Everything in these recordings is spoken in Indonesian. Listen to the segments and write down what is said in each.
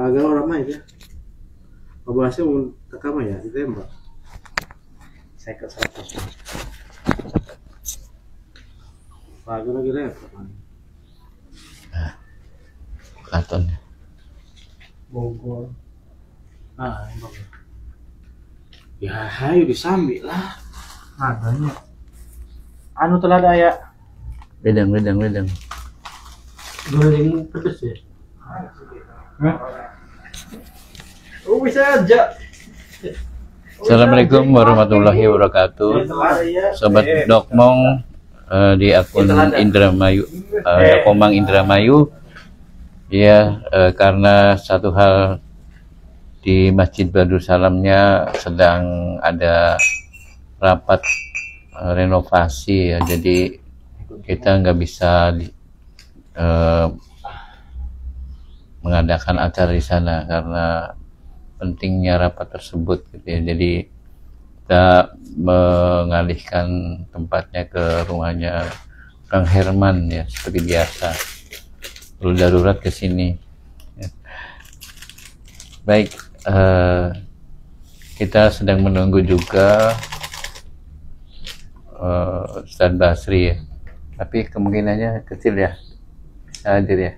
agak orang main ya. Bahasnya mau tekama ya ditembak. Saya ke 100. Pagi lagi repot. Katon. Bogor. Bogor. Ya, hayu disambil lah. Adanya. Anu telah ada ya. Wedang. Goreng pedes ya. Oh bisa aja. Assalamualaikum warahmatullahi wabarakatuh. Sobat Dokmong di akun Indramayu, Komang Indramayu. Ya, karena satu hal di Masjid Badrussalamnya sedang ada rapat renovasi ya, jadi kita nggak bisa mengadakan acara di sana karena pentingnya rapat tersebut gitu ya. Jadi kita mengalihkan tempatnya ke rumahnya Kang Herman ya, seperti biasa. Perlu darurat ke sini ya. Baik, kita sedang menunggu juga Ustadz Basri ya, tapi kemungkinannya kecil ya bisa hadir ya.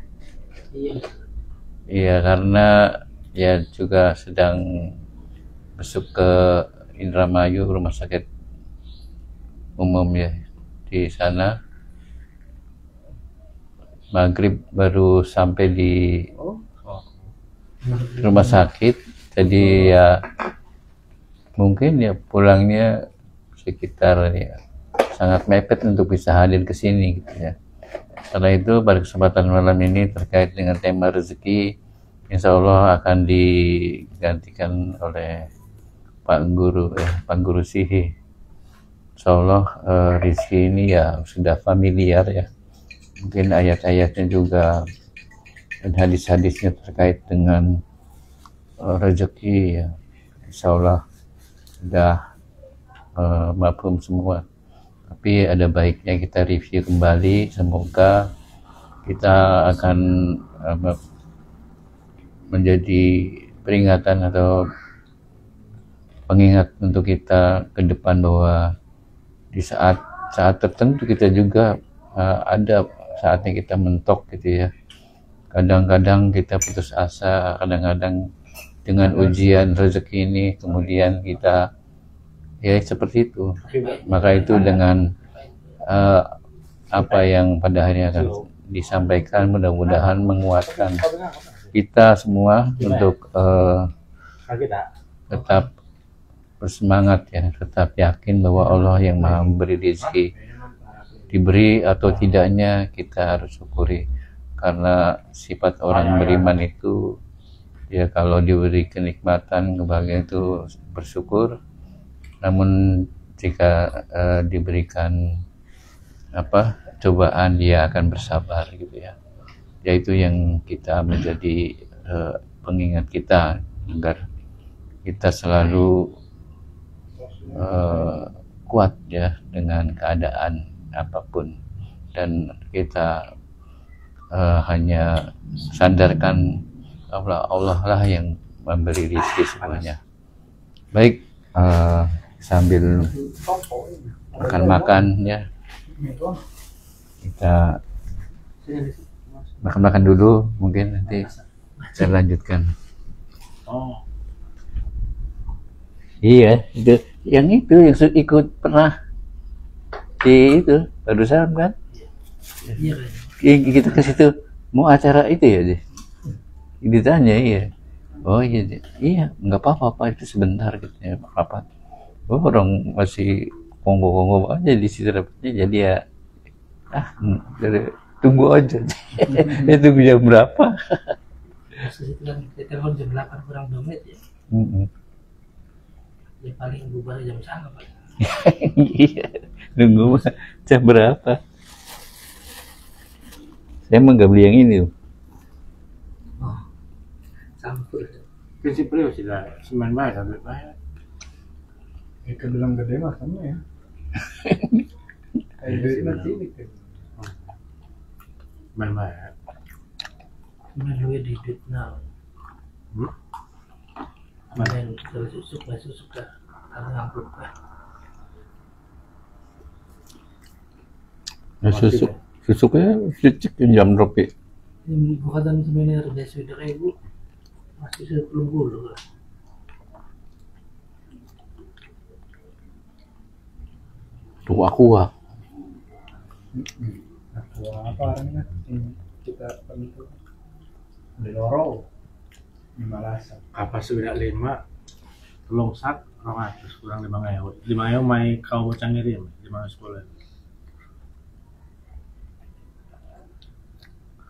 Iya, karena ya juga sedang masuk ke Indramayu, rumah sakit umum ya, di sana. Maghrib baru sampai di rumah sakit, jadi ya mungkin ya pulangnya sekitar ya sangat mepet untuk bisa hadir ke sini gitu ya. Setelah itu pada kesempatan malam ini terkait dengan tema rezeki, insya Allah akan digantikan oleh Pak Guru Sihi. Insya Allah rezeki ini ya sudah familiar ya. Mungkin ayat-ayatnya juga dan hadis-hadisnya terkait dengan rezeki ya. Insya Allah sudah mafhum semua. Tapi ada baiknya kita review kembali. Semoga kita akan menjadi peringatan atau pengingat untuk kita ke depan bahwa di saat tertentu kita juga ada saatnya kita mentok gitu ya. Kadang-kadang kita putus asa, kadang-kadang dengan ujian rezeki ini kemudian kita ya seperti itu. Maka itu dengan apa yang pada akhirnya akan disampaikan, mudah-mudahan menguatkan kita semua untuk tetap bersemangat ya, tetap yakin bahwa Allah yang Maha memberi rezeki. Diberi atau tidaknya kita harus syukuri, karena sifat orang beriman itu ya kalau diberi kenikmatan, kebahagiaan itu bersyukur. Namun jika diberikan cobaan, dia akan bersabar gitu ya. Yaitu yang kita menjadi pengingat kita agar kita selalu kuat ya dengan keadaan apapun, dan kita hanya sandarkan Allah lah yang memberi rezeki semuanya. Baik, sambil makan ya, kita makan dulu, mungkin nanti saya lanjutkan. Iya, itu yang ikut pernah di itu barusan kan? Iya. Kita ke situ mau acara itu ya deh. Ditanya iya. Oh iya nggak apa-apa itu sebentar gitu ya, rapat. Oh orang masih konggo aja di situ rapatnya, jadi ya tunggu aja. Ya tunggu jam berapa? Kita telepon jam 8 kurang 2 menit ya. Ya paling bubar jam 9 Pak. Iya, nunggu jam berapa? Saya emang nggak beli yang ini tuh. Campur. Prinsip beliau sudah semen baik, sampai baik. Itu bilang gede mah kamu ya. Duit nanti gitu. Semen baik. Benar duit di duit now. Mana yang susuk dah. Karena ngampluk lah. Ya, susuknya cicik jam berapa? Ini bukan sebenarnya harga sudah 1.000, masih 10 lah. Tuh aku Aku apa orangnya yang kita bentuk di loro di Malasa. Apa sudah 5 telung sak 200 kurang 5.000. 5.000 mai kau bocah ngirim 510.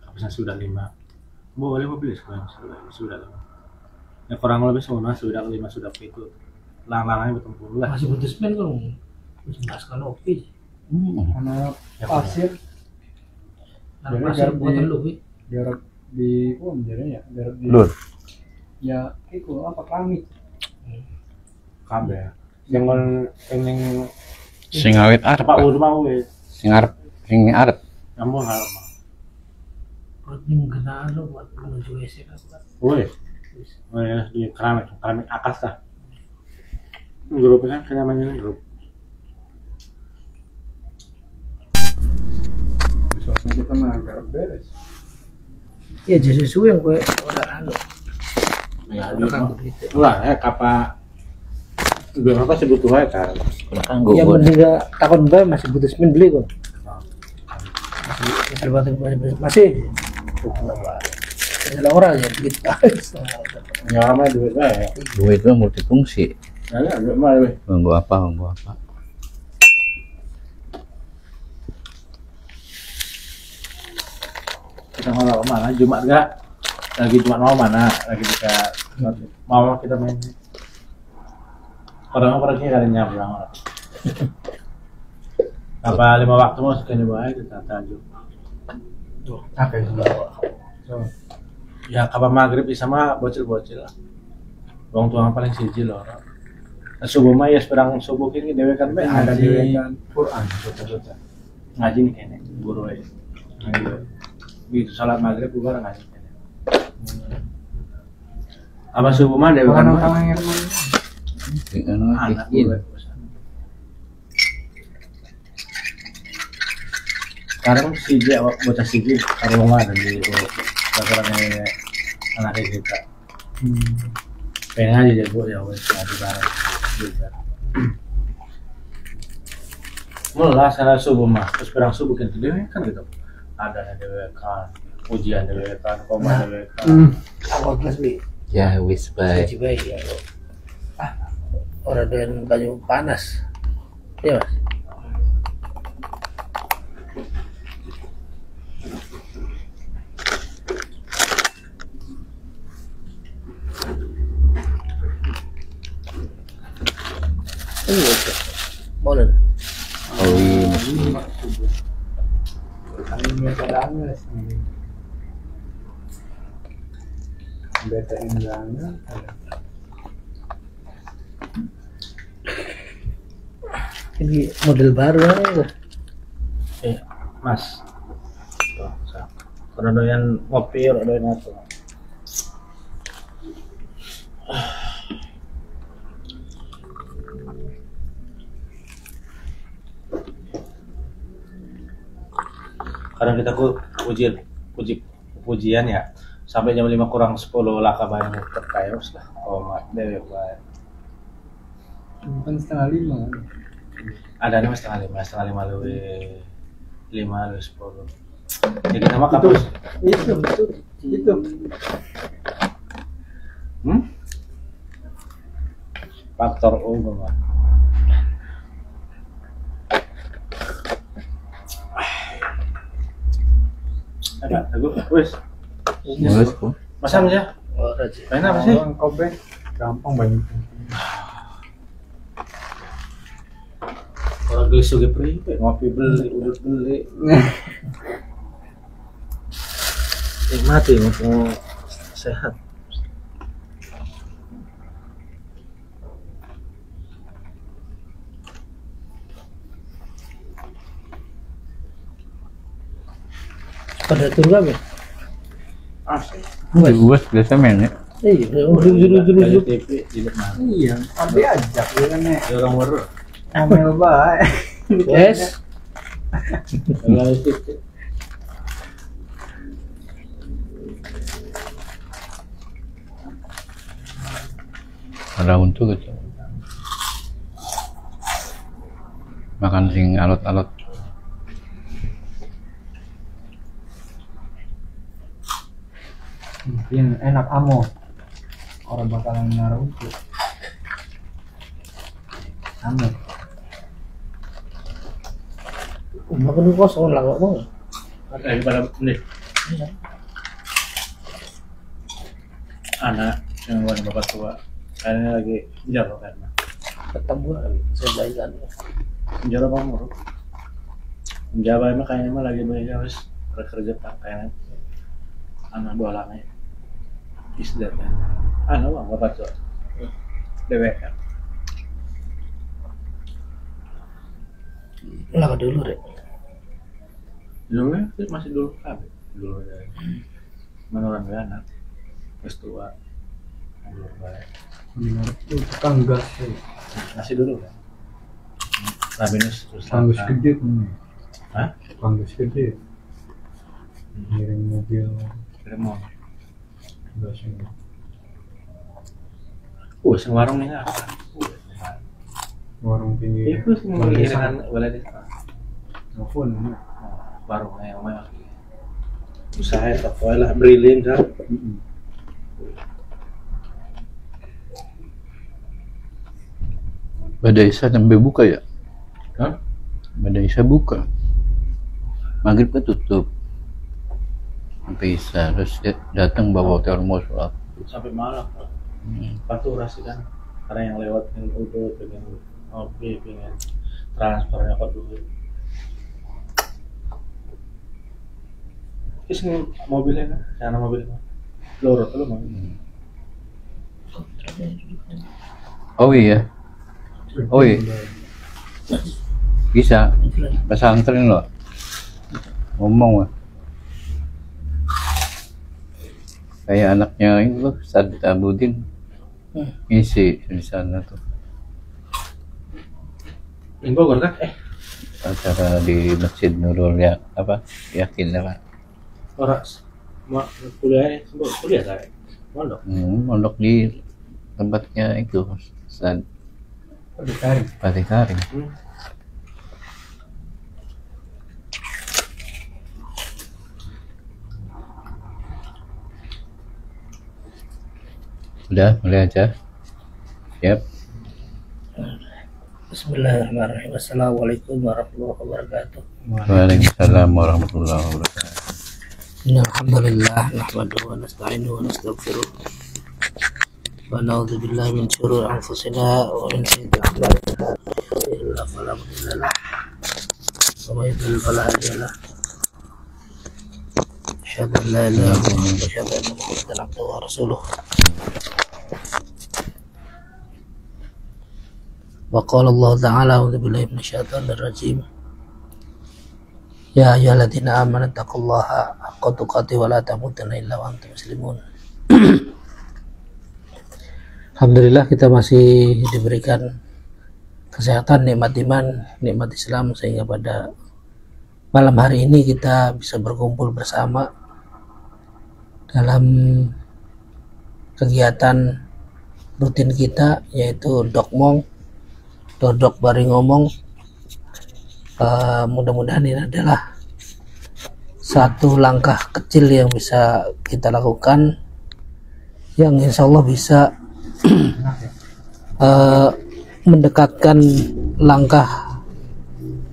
Apa sudah 5. Boleh beli sekarang sudah 5. Ya kurang lebih semua sudah 5 sudah itu. Lang-langnya betul lah. Masih butuh semen kalau 11 kan oke. Karena Ya, pasir Nah, Jadi pasir garap buatan di- lu, Wi. garap di jadi ya garap di Lur. ya itu apa keramik Kabeh. Yang Sing awet arep. cepat udah mau weh. Sing arep. Kamu hal. Buat menggenaan lu buat menuju WC kan. Woi. Oh ya, di keramik akas dah. Grupnya kan namanya grup. soalnya kita mah garap beres. Iya, sesuatu yang gue udah anu. Ya, Udah kan begitu. Wah, kapa belum apa sebut tuh kan. Kanggo Yang bon. penting gak takon gue masih butuh semen beli kok. Masih butuh masih. Ada orang ya begitu. Ya lama duit ya. Duit itu multifungsi. Ya, duit mah weh. Nganggo apa? Kita mau mana? Jumat enggak? Lagi Jumat mau mana? Lagi dekat mau kita main. Orang pergi kalinya orang. Apa 5 waktu mau sekali bae kita tajuk. Apa itu? So, Ya kapan maghrib bisa mah bocil-bocil lah. Wong tua paling siji lho. Nah, subuh mah ya seberang subuh kini dewe kan be ada di kan Quran baca-baca. ngaji nih kayaknya guru ya. Ngaji. Begitu salat maghrib juga ngaji kayaknya. Apa subuh mah dewe kan Bukan mah orang yang mana? Sing anu anak bikin. gue. Sekarang siji bocah siji karo mah ada di laporannya anak kita. Pengen aja jadi bu ya wes ngaji bareng juga. Mulai sana subuh mah terus perang subuh kan dewe kan gitu. Ada dewe kan ujian dewe kan koma dewe kan. Awal kelas beli. Ya wis bae. Gaji baik ya. Orang dengan baju panas. Iya, Mas. Iya, boleh. Awi muslim. Kalinya caranya sih. BTN bilangnya Ini model baru ya. Mas. Tuh, kalau doyan ngopi, kalau doyan apa? Kadang kita ujian ya sampai jam 5 kurang 10 lah kabarnya terkayos lah komat dewe bae. bukan 4:30 kan? Ada nih mas setengah lima lebih 5 lebih 10. Jadi kita mah kampus Itu faktor U mah. Ada, wes. Wis kok. Masang ya. Oh, Raja. Main apa sih? orang kobe gampang banyak. Orang gelis juga pripe, ngopi beli, udut beli. Nikmati mau sehat. Pada turun apa? Asik. Wis biasa men ya. Iya, dulu. Kayak TV di depan. Iya, tapi ajak ya kan nek. Orang baru. Amel bae. Yes. Kalau TV. Ada untuk gitu. Makan sing alot-alot. Mungkin enak amo. Orang bakalan ngaruh untuk. Amo. Makan dulu kosong lah, nggak mau. Pada ini. Anak yang bukan bapak tua. Kayaknya lagi jauh kan. Ketemu lagi, saya belajar. Jauh apa mau? Jawa emang kayaknya mah lagi banyak harus kerja pakaian. Anak dua lama ya. Istilahnya. Anak bang bapak tua. Dewek kan. Lah dulu deh. Dulu ya masih dulu kan. Dulu ya. Menurut gue anak. Terus tua. Dulu baik. Menurut itu tukang gas tuh. Masih dulu kan. Rabinus terus. Tukang gas gede nih. Hah? Tukang gas gede. Ngirim mobil Remon. gasnya. Sing warung nih apa? Warung pinggir. Itu sing mengiringan boleh deh. Telepon. Warung yang mana? Usaha toko lah brilliant kan. Badai Isya sampai buka ya? Hah? Badai Isya buka. Maghrib kan tutup. Sampai Isya, terus dia datang bawa termos lah. Sampai malam. Faturasi kan. Karena yang lewat yang udah pengen ngopi, pengen transfernya kok dulu. Ini mobilnya kan? Cara mobilnya. Loro tuh mau. Oh iya. Oh iya. Bisa. Pesantren loh. Ngomong lah. Kayak anaknya ini loh, Sadid Abudin. Ngisi di sana tuh. Ini Bogor kan? Acara di Masjid Nurul ya apa? Yakin apa? Orang kuliah kuliah kan? Mondok. Mondok di tempatnya itu Ustaz Fatih Karim. Udah, mulai aja. Siap. Bismillahirrahmanirrahim. Assalamualaikum warahmatullahi wabarakatuh. Waalaikumsalam warahmatullahi wabarakatuh. Alhamdulillah nahmaduhu wa nasta'inuhu wa nastaghfiruh. Wa na'udzu billahi min syururi anfusina wa min sayyiati a'malina. Illa fala mudilla lahu wa may yudlil fala hadiya lahu. Asyhadu an la ilaha illallah wa asyhadu anna Muhammadan abduhu wa rasuluh. Wa qala Allah ta'ala a'udzu billahi minasyaitonir rajim. Ya ayyuhalladzina amanu taqullaha haqqa tuqatih wa la tamutunna illa wa antum muslimun. Alhamdulillah kita masih diberikan kesehatan, nikmat iman, nikmat Islam sehingga pada malam hari ini kita bisa berkumpul bersama dalam kegiatan rutin kita yaitu Dokmong, Dodok Bari Ngomong. Mudah-mudahan ini adalah satu langkah kecil yang bisa kita lakukan yang insya Allah bisa mendekatkan langkah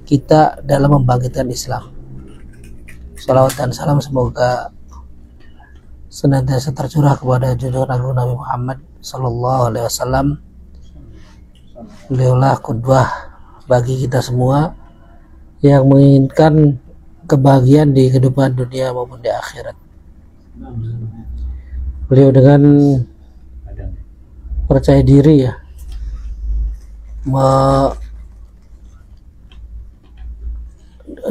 kita dalam membangkitkan Islam. Salawat dan salam semoga senantiasa tercurah kepada junjungan agung Nabi Muhammad Sallallahu Alaihi Wasallam. Beliaulah qudwah bagi kita semua yang menginginkan kebahagiaan di kehidupan dunia maupun di akhirat. Beliau dengan percaya diri ya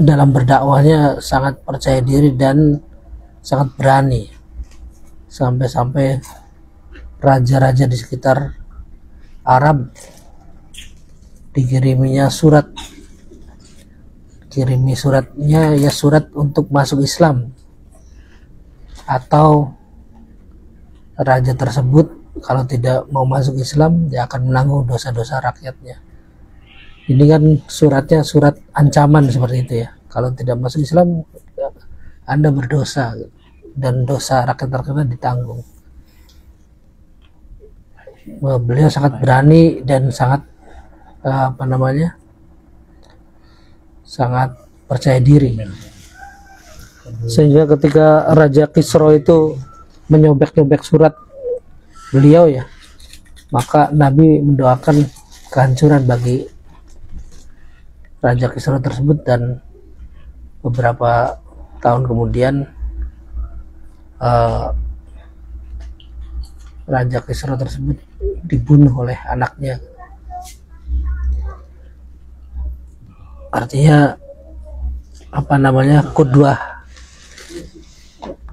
dalam berdakwahnya sangat percaya diri dan sangat berani, sampai-sampai raja-raja di sekitar Arab dikiriminya surat, suratnya ya surat untuk masuk Islam, atau raja tersebut kalau tidak mau masuk Islam dia akan menanggung dosa-dosa rakyatnya. Ini kan suratnya surat ancaman seperti itu ya, kalau tidak masuk Islam Anda berdosa dan dosa rakyat ditanggung. Beliau sangat berani dan sangat sangat percaya diri, sehingga ketika Raja Kisra itu menyobek-nyobek surat beliau ya, maka Nabi mendoakan kehancuran bagi Raja Kisra tersebut, dan beberapa tahun kemudian Raja Kisra tersebut dibunuh oleh anaknya. Artinya kudwah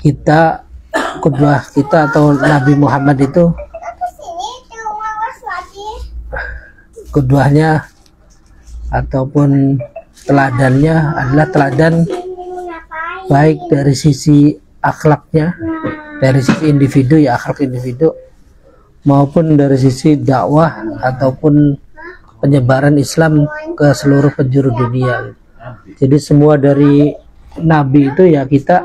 kita atau Nabi Muhammad itu kudwahnya ataupun teladannya adalah teladan baik dari sisi akhlaknya, dari sisi individu ya, akhlak individu, maupun dari sisi dakwah ataupun penyebaran Islam ke seluruh penjuru dunia. Jadi semua dari Nabi itu ya kita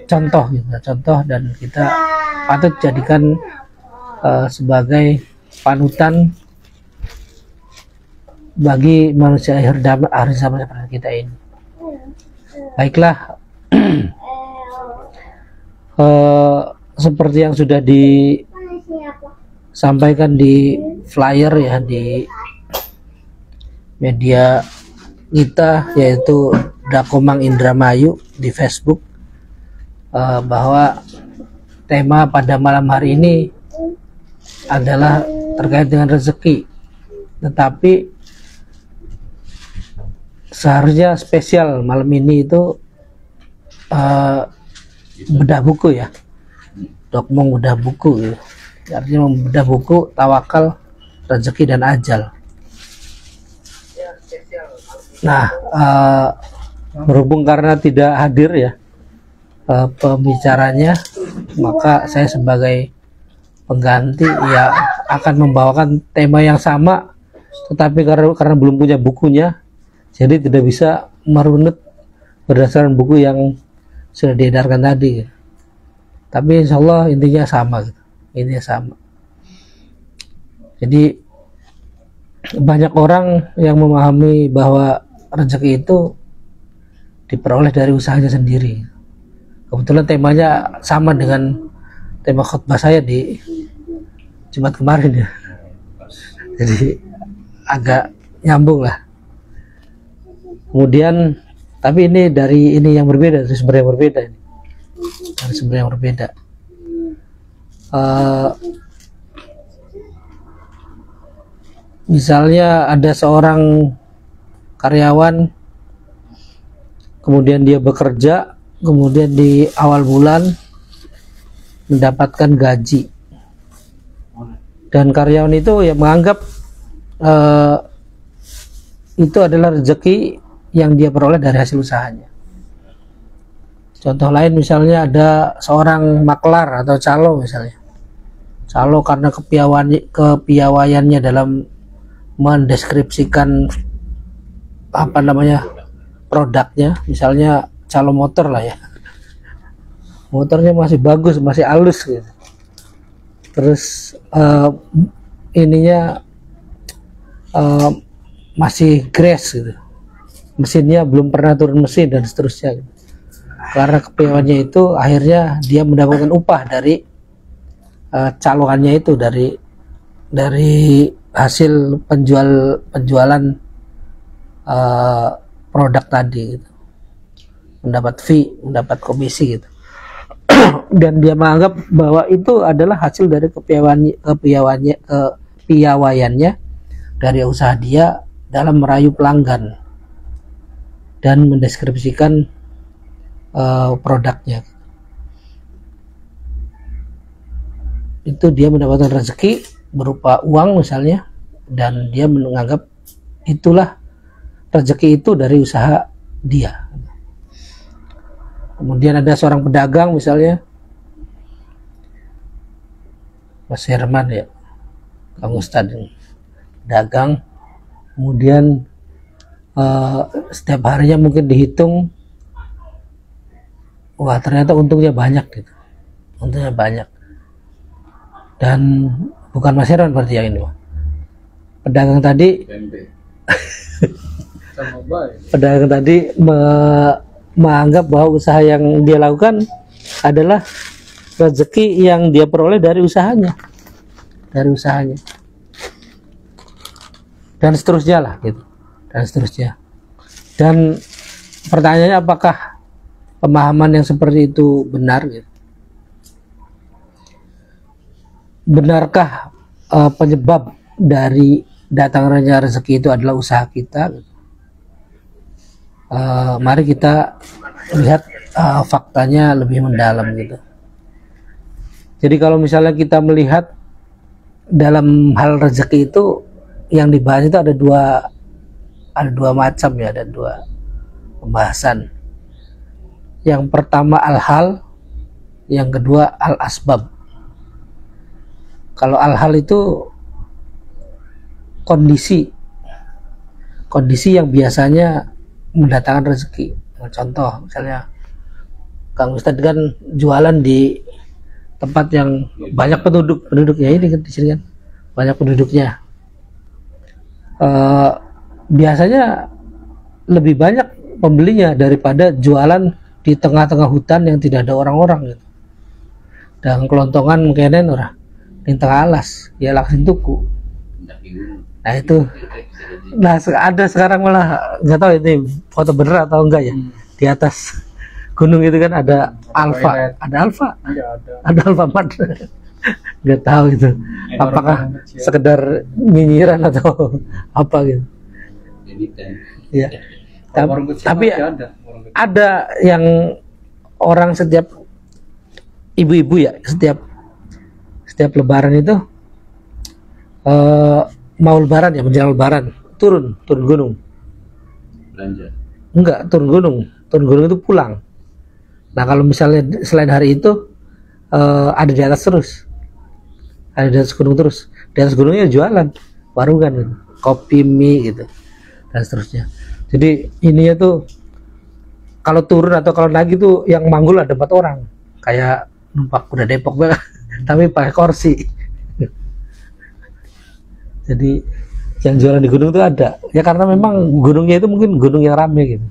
contoh dan kita patut jadikan sebagai panutan bagi manusia akhir zaman seperti kita ini. Baiklah, seperti yang sudah disampaikan di flyer ya, di media kita yaitu Dakomang Indramayu di Facebook, bahwa tema pada malam hari ini adalah terkait dengan rezeki, tetapi seharusnya spesial malam ini itu bedah buku ya, Dokmong bedah buku gitu. Artinya membedah buku tawakal, rezeki dan ajal. Nah, berhubung karena tidak hadir ya pembicaranya, maka saya sebagai pengganti ya akan membawakan tema yang sama, tetapi karena belum punya bukunya, jadi tidak bisa merunut berdasarkan buku yang sudah diedarkan tadi. Tapi insya Allah intinya sama gitu. Intinya sama. Jadi banyak orang yang memahami bahwa rezeki itu diperoleh dari usahanya sendiri. Kebetulan temanya sama dengan tema khutbah saya di Jumat kemarin ya. Jadi agak nyambung lah. Kemudian tapi ini dari ini yang berbeda, dari sumber yang berbeda ini. Dari sumber yang berbeda. Misalnya ada seorang karyawan, kemudian dia bekerja, kemudian di awal bulan mendapatkan gaji, dan karyawan itu ya menganggap itu adalah rezeki yang dia peroleh dari hasil usahanya. Contoh lain misalnya ada seorang maklar atau calo misalnya. Calo karena kepiawaiannya dalam mendeskripsikan produknya, misalnya calo motor lah ya. Motornya masih bagus, masih halus gitu. Terus masih grass gitu. Mesinnya belum pernah turun mesin dan seterusnya gitu. Karena kepiawaiannya itu akhirnya dia mendapatkan upah dari caloannya itu, dari hasil penjualan produk tadi gitu. Mendapat fee, mendapat komisi gitu. Dan dia menganggap bahwa itu adalah hasil dari kepiawaiannya dari usaha dia dalam merayu pelanggan dan mendeskripsikan produknya. itu dia mendapatkan rezeki berupa uang misalnya, dan dia menganggap itulah rezeki itu dari usaha dia. Kemudian ada seorang pedagang misalnya, Mas Herman ya, Kang Ustadz ini, dagang, kemudian setiap harinya mungkin dihitung, wah ternyata untungnya banyak gitu, untungnya banyak. Dan bukan Mas Herman berarti yang ini, pedagang tadi pedagang tadi menganggap bahwa usaha yang dia lakukan adalah rezeki yang dia peroleh dari usahanya, dan seterusnya lah gitu, dan seterusnya. Dan pertanyaannya, apakah pemahaman yang seperti itu benar gitu? Benarkah penyebab dari datangnya rezeki itu adalah usaha kita gitu? Mari kita lihat faktanya lebih mendalam gitu. Jadi kalau misalnya kita melihat dalam hal rezeki itu, yang dibahas itu ada dua macam ya, ada dua pembahasan. Yang pertama al-hal, yang kedua al-asbab. Kalau al-hal itu kondisi yang biasanya mendatangkan rezeki. Contoh misalnya Kang Ustadz kan jualan di tempat yang banyak penduduknya, ini kan di sini kan banyak penduduknya. Biasanya lebih banyak pembelinya daripada jualan di tengah-tengah hutan yang tidak ada orang-orang gitu. Dan kelontongan mungkin orang di tengah alas, ya langsung tuku. Nah itu, nah ada sekarang malah nggak tahu ini foto bener atau enggak ya, di atas gunung itu kan ada Alfa, ada Alfamart, nggak tahu itu apakah sekedar nyinyiran atau apa gitu. Ya, tapi ada yang orang setiap ibu-ibu ya, setiap lebaran itu mau lebaran ya, menjelang lebaran turun gunung. Belanja. Enggak, turun gunung itu pulang. Nah kalau misalnya selain hari itu ada di atas terus, ada di atas gunung terus, di atas gunungnya jualan warungan gitu, kopi mie gitu dan seterusnya. Jadi ininya tuh kalau turun atau kalau naik itu yang manggul ada 4 orang, kayak numpak kuda Depok banget tapi pakai kursi. Jadi yang jualan di gunung itu ada ya, karena memang gunungnya itu mungkin gunung yang rame gitu,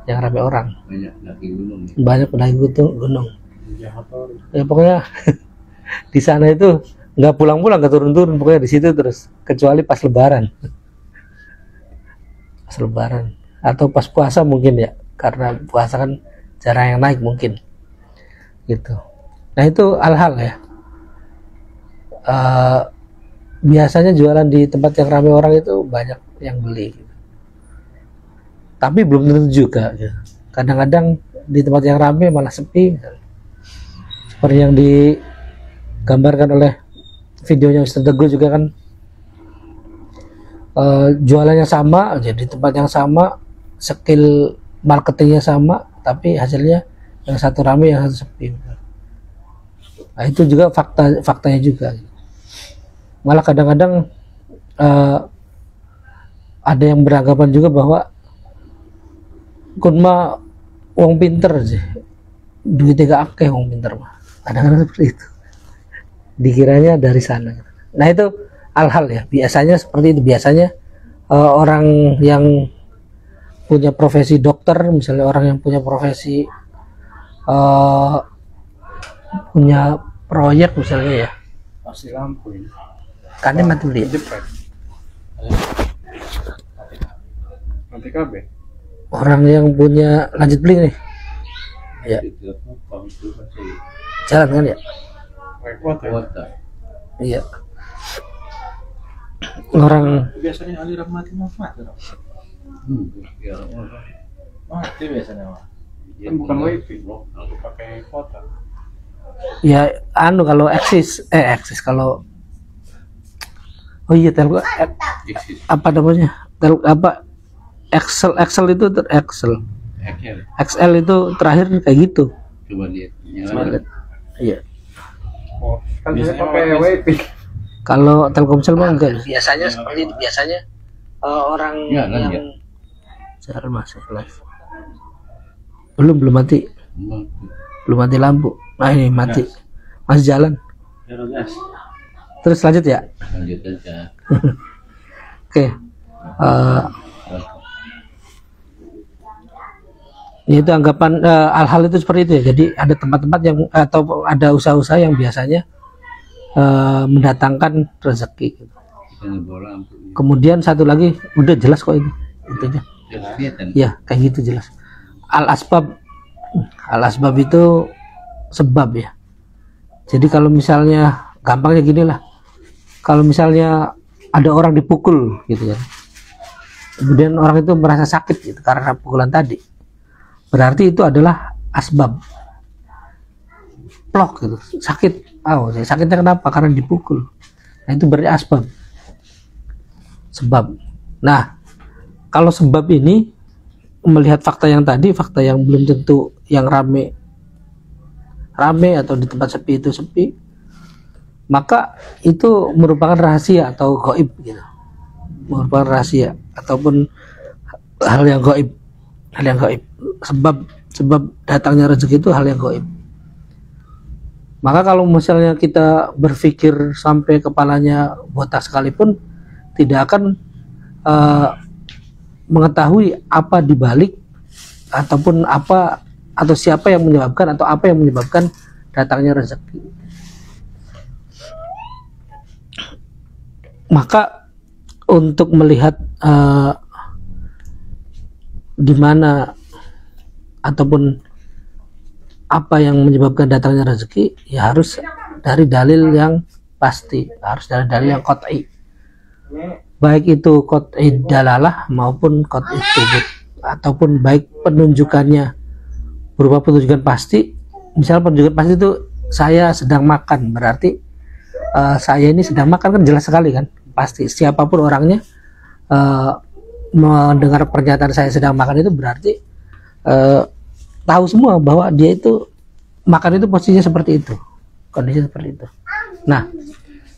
yang rame orang, banyak pendaki gunung ya. Pokoknya di sana itu nggak pulang-pulang, nggak turun-turun, pokoknya di situ terus, kecuali pas lebaran atau pas puasa mungkin ya, karena puasa kan jarang yang naik mungkin gitu. Nah itu hal-hal ya, biasanya jualan di tempat yang ramai orang itu banyak yang beli gitu. Tapi belum tentu juga gitu. Kadang-kadang di tempat yang ramai malah sepi gitu. Seperti yang digambarkan oleh videonya Ustaz Teguh juga kan, jualannya sama, jadi tempat yang sama, skill marketingnya sama, tapi hasilnya yang satu ramai yang satu sepi. Nah itu juga faktanya juga. Malah kadang-kadang ada yang beranggapan juga bahwa kun mah wong pinter sih, duitnya gak akeh wong pinter mah, kadang-kadang seperti itu dikiranya dari sana. Nah itu hal-hal ya, biasanya seperti itu. Biasanya orang yang punya profesi dokter misalnya, orang yang punya profesi punya proyek misalnya ya, pasti lampu ini kan dia mati beli nanti KB orang yang punya lanjut beli nih ya, jalan kan ya, iya. Orang biasanya aliran mati mati biasanya mah. kan bukan wifi, pakai kuota. Ya anu kalau eksis kalau oh iya telkom apa namanya apa Excel itu Excel itu terakhir kayak gitu. Coba lihat. Iya. Oh, kan saya Biasanya pakai apa? WiFi. Kalau Telkomsel mah enggak. Biasanya seperti itu. Biasanya orang Ya, kan, ya. Sekarang masuk live. Belum mati. Belum mati lampu. Nah ini mati. Masih jalan. Zero gas. Terus lanjut ya. Lanjut aja. Oke. Itu anggapan hal-hal itu seperti itu ya. Jadi ada tempat-tempat yang atau ada usaha-usaha yang biasanya mendatangkan rezeki. Kita bola lampu. Kemudian satu lagi udah jelas kok ini. Intinya. Kelihatan. Ya kayak gitu jelas. Al-asbab itu sebab ya. Jadi kalau misalnya gampangnya gini lah. Kalau misalnya ada orang dipukul gitu kan. Kemudian orang itu merasa sakit gitu karena pukulan tadi. Berarti itu adalah asbab. Plok gitu, sakit. Oh, sakitnya kenapa? Karena dipukul. Nah, itu berarti asbab. Sebab. Nah, kalau sebab ini melihat fakta yang tadi, fakta yang belum tentu yang rame atau di tempat sepi itu sepi, maka itu merupakan rahasia atau gaib gitu. Merupakan rahasia ataupun hal yang gaib. Sebab datangnya rezeki itu hal yang gaib. Maka kalau misalnya kita berpikir sampai kepalanya botak sekalipun, tidak akan mengetahui apa dibalik ataupun apa atau siapa yang menyebabkan atau apa yang menyebabkan datangnya rezeki. Maka untuk melihat di mana ataupun apa yang menyebabkan datangnya rezeki, ya harus dari dalil yang pasti, harus dari dalil yang qat'i, baik itu qat'i dalalah maupun qat'i tsubut, ataupun baik penunjukannya berupa penunjukan pasti. Misalnya penunjukan pasti itu saya sedang makan, berarti saya ini sedang makan, kan jelas sekali kan, pasti siapapun orangnya mendengar pernyataan saya sedang makan itu berarti tahu semua bahwa dia itu makan itu posisinya seperti itu, kondisinya seperti itu. Nah,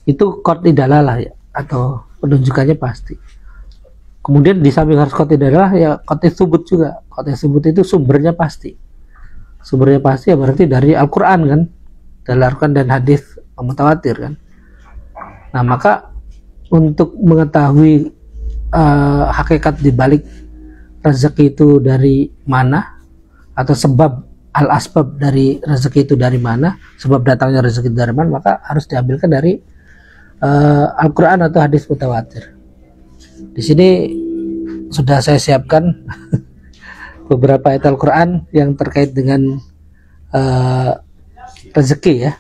itu qat'i dalalah ya, atau penunjukannya pasti. Kemudian di samping harus qat'i dalalah ya qat'i tsubut juga. Qat'i tsubut itu sumbernya pasti. Sumbernya pasti ya berarti dari Al-Qur'an kan, dari Al-Qur'an dan hadis mutawatir kan. Nah, maka untuk mengetahui hakikat dibalik rezeki itu dari mana, atau sebab al-asbab dari rezeki itu dari mana, sebab datangnya rezeki dari mana, maka harus diambilkan dari Al-Quran atau hadis mutawatir. Di sini sudah saya siapkan beberapa ayat Al-Quran yang terkait dengan rezeki ya.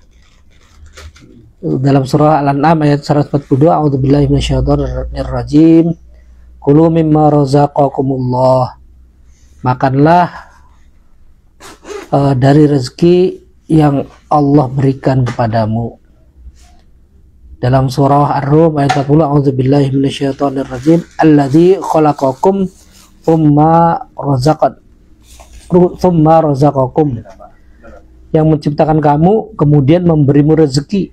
Dalam surah Al-An'am ayat 142, a'udzubillahi minasyaitonirrajim, kulu mimma razaqakumullah, makanlah dari rezeki yang Allah berikan kepadamu. Dalam surah Ar-Rum ayat 40, a'udzubillahi minasyaitonirrajim, alladzi khalaqakum thumma razaqakum, yang menciptakan kamu kemudian memberimu rezeki.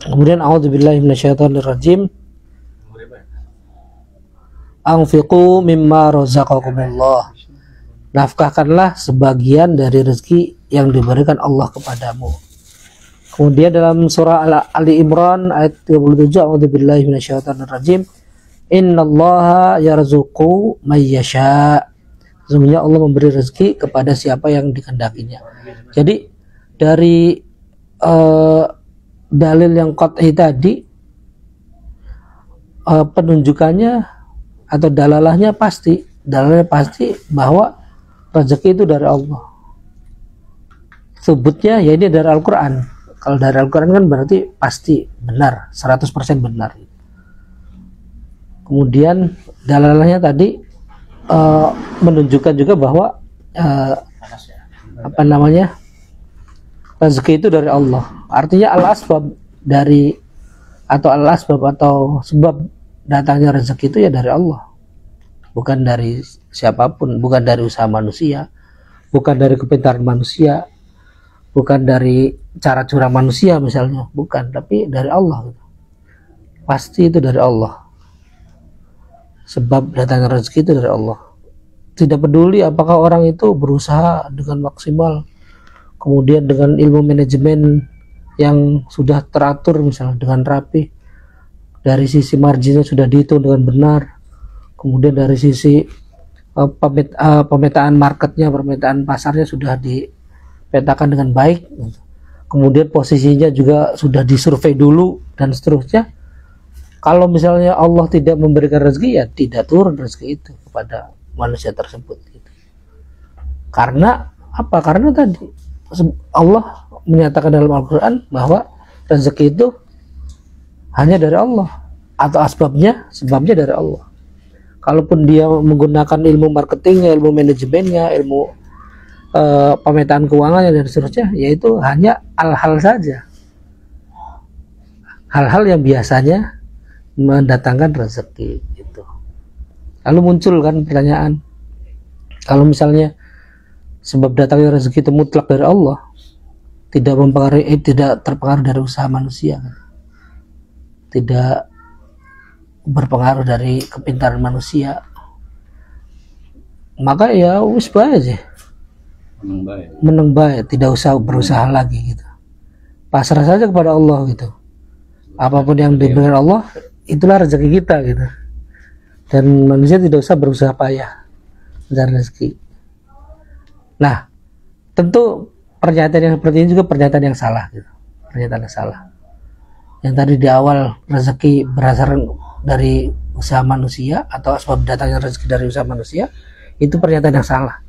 Kemudian a'udzubillahi minasyaitonirrajim, anfiqu mimma razaqakumullah, nafkahkanlah sebagian dari rezeki yang diberikan Allah kepadamu. Kemudian dalam surah Ali Imran ayat 37, a'udzubillahi minasyaitonirrajim, innallaha yarzuqu may yasha, sesungguhnya Allah memberi rezeki kepada siapa yang dikehendakinya. Jadi dari dalil yang qat'i tadi, penunjukannya atau dalalahnya pasti, dalalahnya pasti bahwa rezeki itu dari Allah. Sebutnya ya ini dari Al-Quran. Kalau dari Al-Quran kan berarti pasti benar, 100% benar. Kemudian dalalahnya tadi menunjukkan juga bahwa apa namanya, rezeki itu dari Allah. Artinya al-asbab dari al-asbab atau sebab datangnya rezeki itu ya dari Allah. Bukan dari siapapun, bukan dari usaha manusia, bukan dari kepintaran manusia, bukan dari cara curang manusia misalnya, bukan, tapi dari Allah. Pasti itu dari Allah. Sebab datangnya rezeki itu dari Allah. Tidak peduli apakah orang itu berusaha dengan maksimal, kemudian dengan ilmu manajemen yang sudah teratur misalnya dengan rapi, dari sisi marginnya sudah dihitung dengan benar, kemudian dari sisi pemetaan marketnya, pemetaan pasarnya sudah dipetakan dengan baik, kemudian posisinya juga sudah disurvei dulu dan seterusnya. Kalau misalnya Allah tidak memberikan rezeki, ya tidak turun rezeki itu kepada manusia tersebut gitu. Karena apa? Karena tadi Allah menyatakan dalam Al-Quran bahwa rezeki itu hanya dari Allah, atau sebabnya dari Allah. Kalaupun dia menggunakan ilmu marketingnya, ilmu manajemennya, ilmu pemetaan keuangannya dan seterusnya, yaitu hanya hal-hal saja, hal-hal yang biasanya mendatangkan rezeki gitu. Lalu muncul kan pertanyaan, kalau misalnya sebab datangnya rezeki itu mutlak dari Allah, tidak terpengaruh dari usaha manusia, tidak berpengaruh dari kepintaran manusia, maka ya wis bae aja, meneng bae, tidak usah berusaha lagi gitu, pasrah saja kepada Allah gitu. Apapun yang diberikan Allah, itulah rezeki kita gitu, dan manusia tidak usah berusaha payah mencari rezeki. Nah, tentu pernyataan yang seperti ini juga pernyataan yang salah gitu. Pernyataan yang salah. Yang tadi di awal rezeki berasal dari usaha manusia atau sebab datangnya rezeki dari usaha manusia, itu pernyataan yang salah.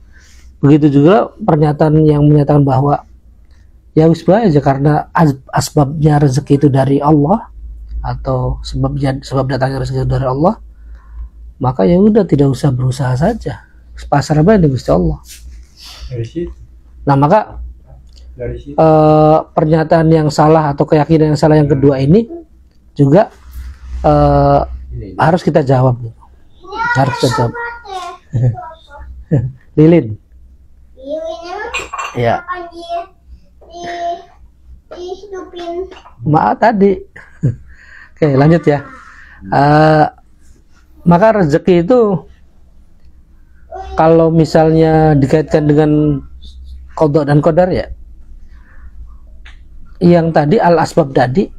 Begitu juga pernyataan yang menyatakan bahwa ya wis bae aja karena asbabnya rezeki itu dari Allah, atau sebab datangnya rezeki dari Allah, maka ya udah tidak usah berusaha saja, pasrah bae di Gusti Allah. Nah, maka pernyataan yang salah atau keyakinan yang salah yang kedua ini juga harus kita jawab, harus kita jawab. Lilin, ya, maaf tadi. Oke, lanjut ya. Maka rezeki itu kalau misalnya dikaitkan dengan qada dan qadar, ya, yang tadi al-asbab tadi,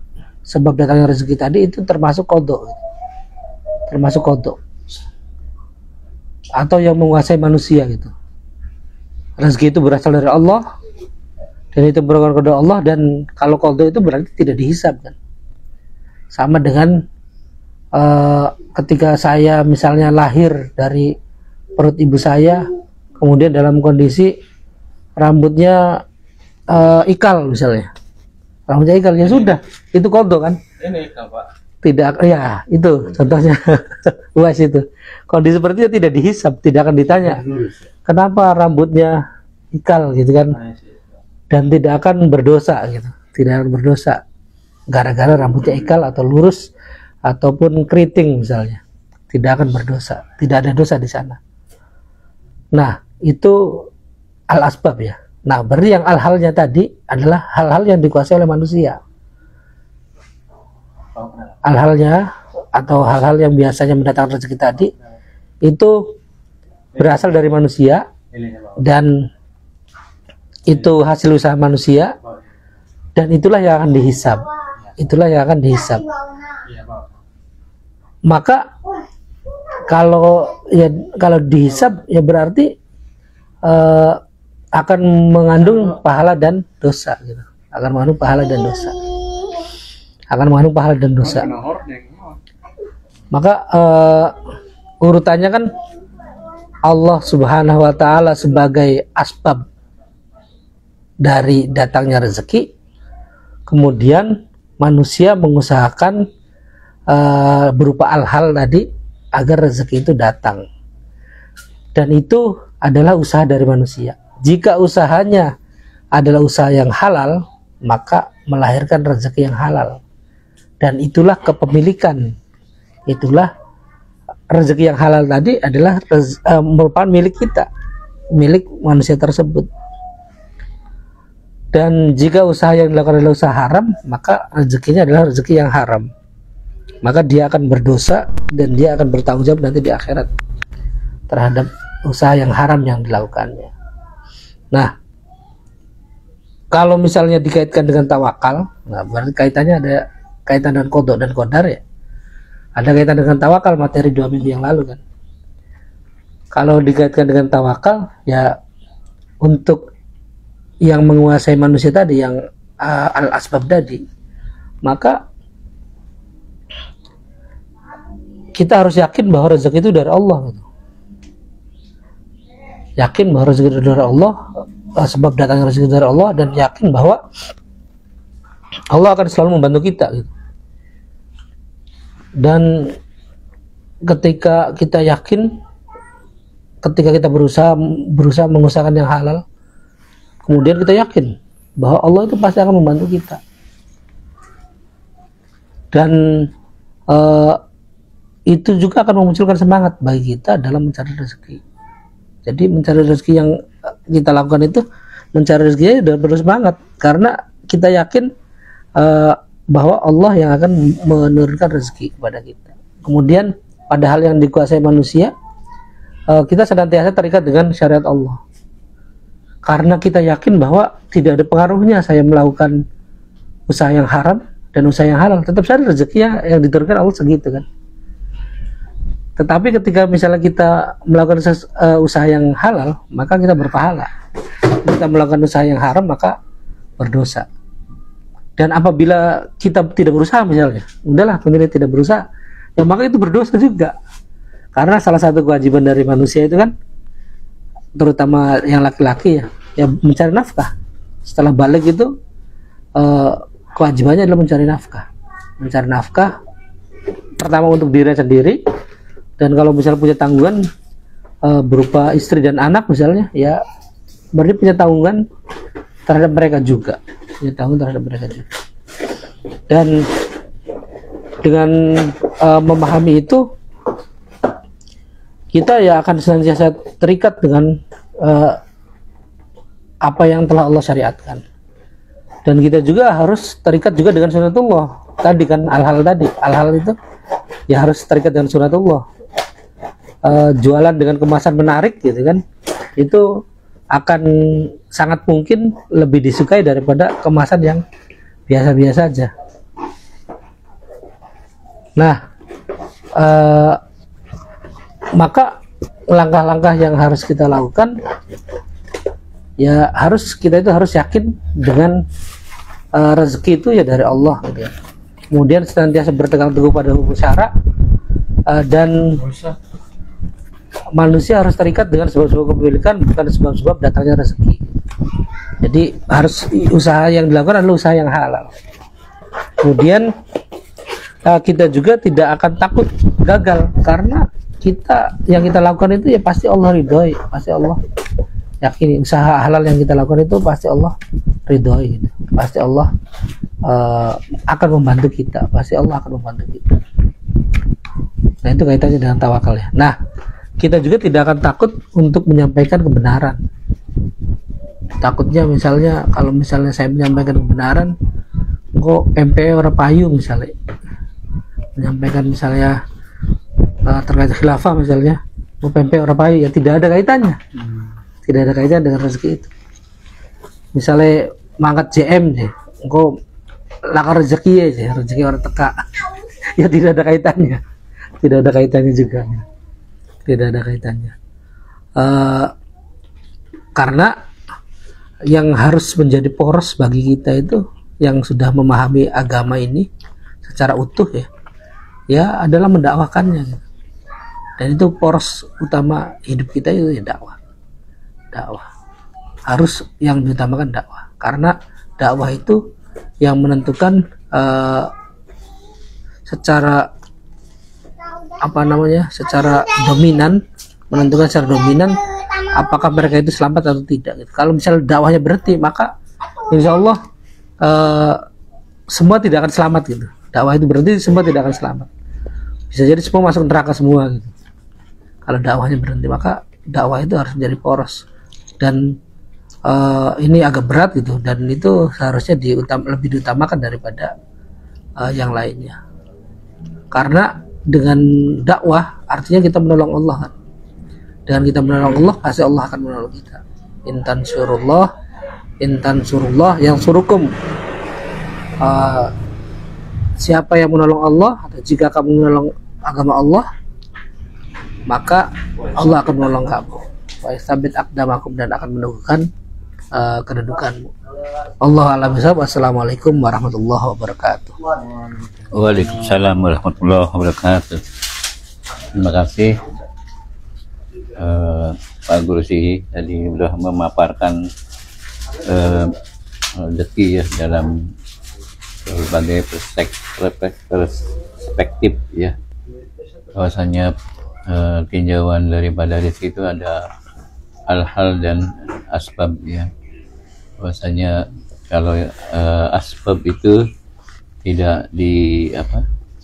sebab datangnya rezeki tadi, itu termasuk qada, atau yang menguasai manusia gitu. Rezeki itu berasal dari Allah, dan itu berasal dari Allah, dan kalau qada itu berarti tidak dihisab kan. Sama dengan ketika saya misalnya lahir dari perut ibu saya, kemudian dalam kondisi rambutnya ikal misalnya, rambutnya ikal, ya sudah, itu qada kan. Ini Pak. Tidak, ya itu contohnya. Luas itu. Kondisi seperti itu tidak dihisab, tidak akan ditanya kenapa rambutnya ikal gitu kan, dan tidak akan berdosa gitu, tidak akan berdosa gara-gara rambutnya ikal atau lurus ataupun keriting misalnya, tidak akan berdosa, tidak ada dosa di sana. Nah, itu al-asbab ya. Nah, berarti yang al-halnya tadi adalah hal-hal yang dikuasai oleh manusia. Hal-halnya atau hal-hal yang biasanya mendatangkan rezeki tadi itu berasal dari manusia, dan itu hasil usaha manusia, dan itulah yang akan dihisab. Itulah yang akan dihisab. Maka kalau dihisab, ya berarti akan mengandung pahala dan dosa gitu. Akan mengandung pahala dan dosa. Maka urutannya kan Allah Subhanahu wa taala sebagai asbab dari datangnya rezeki, kemudian manusia mengusahakan berupa hal-hal tadi agar rezeki itu datang, dan itu adalah usaha dari manusia. Jika usahanya adalah usaha yang halal, maka melahirkan rezeki yang halal. Dan itulah kepemilikan. Itulah rezeki yang halal tadi adalah merupakan milik kita, milik manusia tersebut. Dan jika usaha yang dilakukan adalah usaha haram, maka rezekinya adalah rezeki yang haram. Maka dia akan berdosa dan dia akan bertanggung jawab nanti di akhirat terhadap usaha yang haram yang dilakukannya. Nah, kalau misalnya dikaitkan dengan tawakal, nah berarti kaitannya ada kaitan dengan qada dan qadar ya. Ada kaitan dengan tawakal, materi 2 minggu yang lalu kan. Kalau dikaitkan dengan tawakal, ya untuk yang menguasai manusia tadi, yang al-asbab tadi, maka kita harus yakin bahwa rezeki itu dari Allah gitu. Yakin bahwa rezeki itu dari Allah, sebab datangnya rezeki dari Allah, dan yakin bahwa Allah akan selalu membantu kita gitu. Dan ketika kita yakin, ketika kita berusaha mengusahakan yang halal, kemudian kita yakin bahwa Allah itu pasti akan membantu kita. Dan itu juga akan memunculkan semangat bagi kita dalam mencari rezeki. Jadi mencari rezeki yang kita lakukan itu, mencari rezeki udah bersemangat karena kita yakin bahwa Allah yang akan menurunkan rezeki kepada kita. Kemudian pada hal yang dikuasai manusia, kita senantiasa terikat dengan syariat Allah. Karena kita yakin bahwa tidak ada pengaruhnya saya melakukan usaha yang haram dan usaha yang halal, tetap saja rezekinya yang diturunkan Allah segitu kan. Tetapi ketika misalnya kita melakukan usaha yang halal, maka kita berpahala. Kita melakukan usaha yang haram, maka berdosa. Dan apabila kita tidak berusaha misalnya, udahlah memilih tidak berusaha, ya maka itu berdosa juga. Karena salah satu kewajiban dari manusia itu kan, terutama yang laki-laki ya mencari nafkah. Setelah balik itu kewajibannya adalah mencari nafkah. Mencari nafkah pertama untuk diri sendiri, dan kalau misalnya punya tanggungan berupa istri dan anak misalnya, ya berarti punya tanggungan terhadap mereka juga, punya tanggungan terhadap mereka juga. Dan dengan memahami itu, kita ya akan senantiasa terikat dengan apa yang telah Allah syariatkan. Dan kita juga harus terikat juga dengan sunatullah tadi kan, al-hal itu ya harus terikat dengan sunatullah. Jualan dengan kemasan menarik gitu kan, itu akan sangat mungkin lebih disukai daripada kemasan yang biasa-biasa aja. Nah, maka langkah-langkah yang harus kita lakukan, ya kita itu harus yakin dengan rezeki itu ya dari Allah gitu ya. Kemudian senantiasa berpegang teguh pada hukum syara, dan manusia harus terikat dengan sebab-sebab kepemilikan, bukan sebab-sebab datangnya rezeki. Jadi harus usaha yang dilakukan adalah usaha yang halal. Kemudian kita juga tidak akan takut gagal, karena yang kita lakukan itu ya pasti Allah ridhoi, pasti Allah yakini. Usaha halal yang kita lakukan itu pasti Allah ridhoi gitu. Pasti Allah akan membantu kita, pasti Allah akan membantu kita. Nah, itu kaitannya dengan tawakal ya. Nah, kita juga tidak akan takut untuk menyampaikan kebenaran. Takutnya misalnya, kalau misalnya saya menyampaikan kebenaran, kok MPE orang payu misalnya, menyampaikan misalnya terkait khilafah misalnya, kok MPE orang payu, ya tidak ada kaitannya. Tidak ada kaitannya dengan rezeki itu. Misalnya mangkat JM deh, kok lakar rezeki aja, rezeki orang teka, ya tidak ada kaitannya. Tidak ada kaitannya juga. Tidak ada kaitannya. Karena yang harus menjadi poros bagi kita itu, yang sudah memahami agama ini secara utuh ya adalah mendakwakannya. Dan itu poros utama hidup kita itu ya dakwah. Harus yang diutamakan dakwah, karena dakwah itu yang menentukan secara dominan, menentukan secara dominan apakah mereka itu selamat atau tidak gitu. Kalau misalnya dakwahnya berhenti, maka insya Allah semua tidak akan selamat gitu. Dakwah itu berarti semua tidak akan selamat. Bisa jadi semua masuk neraka semua gitu. Kalau dakwahnya berhenti, maka dakwah itu harus menjadi poros. Dan ini agak berat gitu, dan itu seharusnya lebih diutamakan daripada yang lainnya. Karena dengan dakwah artinya kita menolong Allah kan. Dengan kita menolong Allah, pasti Allah akan menolong kita. Intan surullah yang surukum. Siapa yang menolong Allah, atau jika kamu menolong agama Allah, maka Allah akan menolong kamu. Wa yastabit aqdamakum, dan akan meneguhkan kedudukanmu. Allah a'lam bishawab. Wassalamualaikum warahmatullahi wabarakatuh. Waalaikumsalam warahmatullahi wabarakatuh. Terima kasih Pak Guru Sihi tadi sudah memaparkan rezeki ya dalam berbagai perspektif ya, bahwasanya tinjauan daripada rezeki itu ada hal-hal dan asbab ya, bahwasanya kalau asbab itu tidak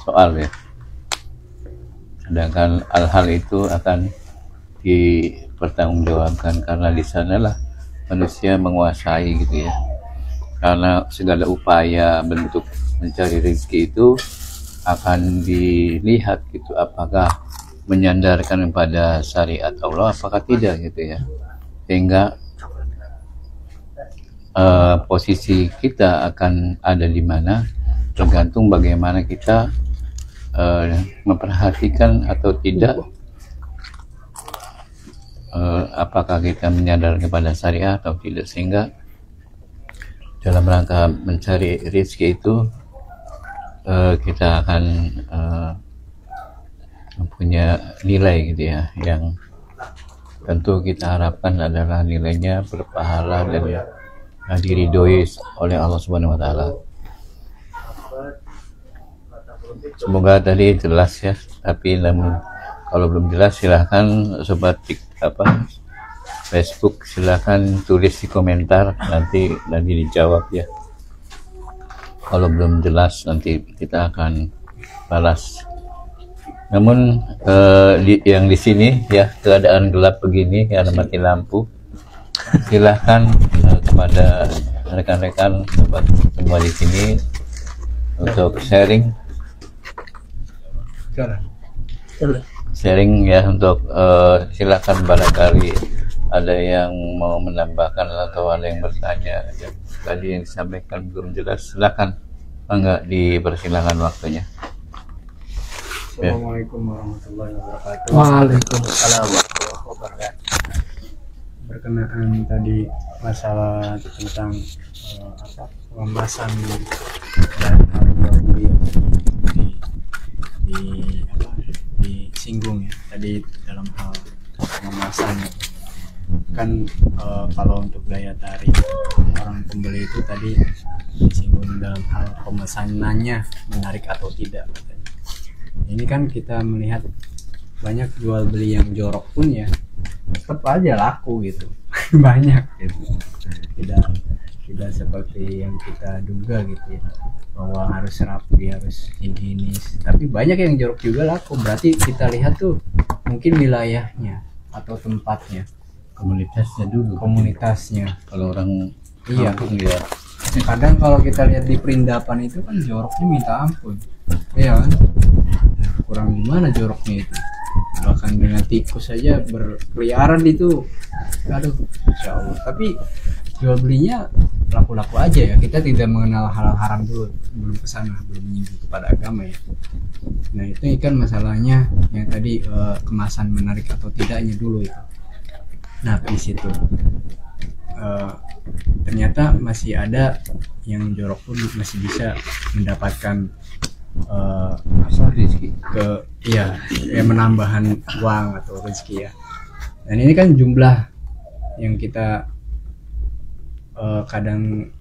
soal ya, sedangkan hal-hal itu akan dipertanggungjawabkan karena di sanalah manusia menguasai gitu ya. Karena segala upaya bentuk mencari rezeki itu akan dilihat gitu, apakah menyandarkan pada syariat Allah apakah tidak gitu ya, sehingga posisi kita akan ada di mana tergantung bagaimana kita memperhatikan atau tidak, apakah kita menyandarkan kepada syariat atau tidak, sehingga dalam rangka mencari rezeki itu kita akan mempunyai nilai gitu ya, yang tentu kita harapkan adalah nilainya berpahala dan diridhoi oleh Allah Subhanahu wa taala. Semoga tadi jelas ya, tapi namun kalau belum jelas silahkan sobat Facebook silahkan tulis di komentar, nanti dijawab ya. Kalau belum jelas nanti kita akan balas. Namun yang di sini ya, keadaan gelap begini ya, mati lampu, silahkan kepada rekan-rekan sobat semua di sini untuk sharing ya, untuk silakan barangkali ada yang mau menambahkan atau ada yang bertanya yang tadi yang disampaikan belum jelas, silakan, enggak dipersilakan waktunya. Assalamualaikum warahmatullahi wabarakatuh. Waalaikumsalam warahmatullahi wabarakatuh. Berkenaan tadi masalah tentang pembahasan dan hal disinggung ya tadi dalam hal pembahasan kan, kalau untuk daya tarik orang pembeli itu tadi disinggung dalam hal pemesanannya menarik atau tidak katanya. Ini kan kita melihat banyak jual beli yang jorok pun ya tetap aja laku gitu. Banyak gitu, tidak seperti yang kita duga gitu ya, bahwa harus rapi, harus ini, tapi banyak yang jorok juga laku. Berarti kita lihat tuh mungkin wilayahnya atau tempatnya, komunitasnya. Kalau orang iya ya, kadang kalau kita lihat di perindapan itu kan joroknya minta ampun, iya kan, kurang gimana joroknya itu, bahkan dengan tikus saja berkeliaran itu, aduh, insya Allah. Tapi jual belinya laku-laku aja ya, kita tidak mengenal hal haram dulu, belum kesana, belum menyinggung kepada agama ya. Nah itu kan masalahnya yang tadi kemasan menarik atau tidaknya dulu itu. Nah di situ ternyata masih ada yang jorok pun masih bisa mendapatkan rezeki menambahan uang atau rezeki ya. Dan ini kan jumlah yang kita kadang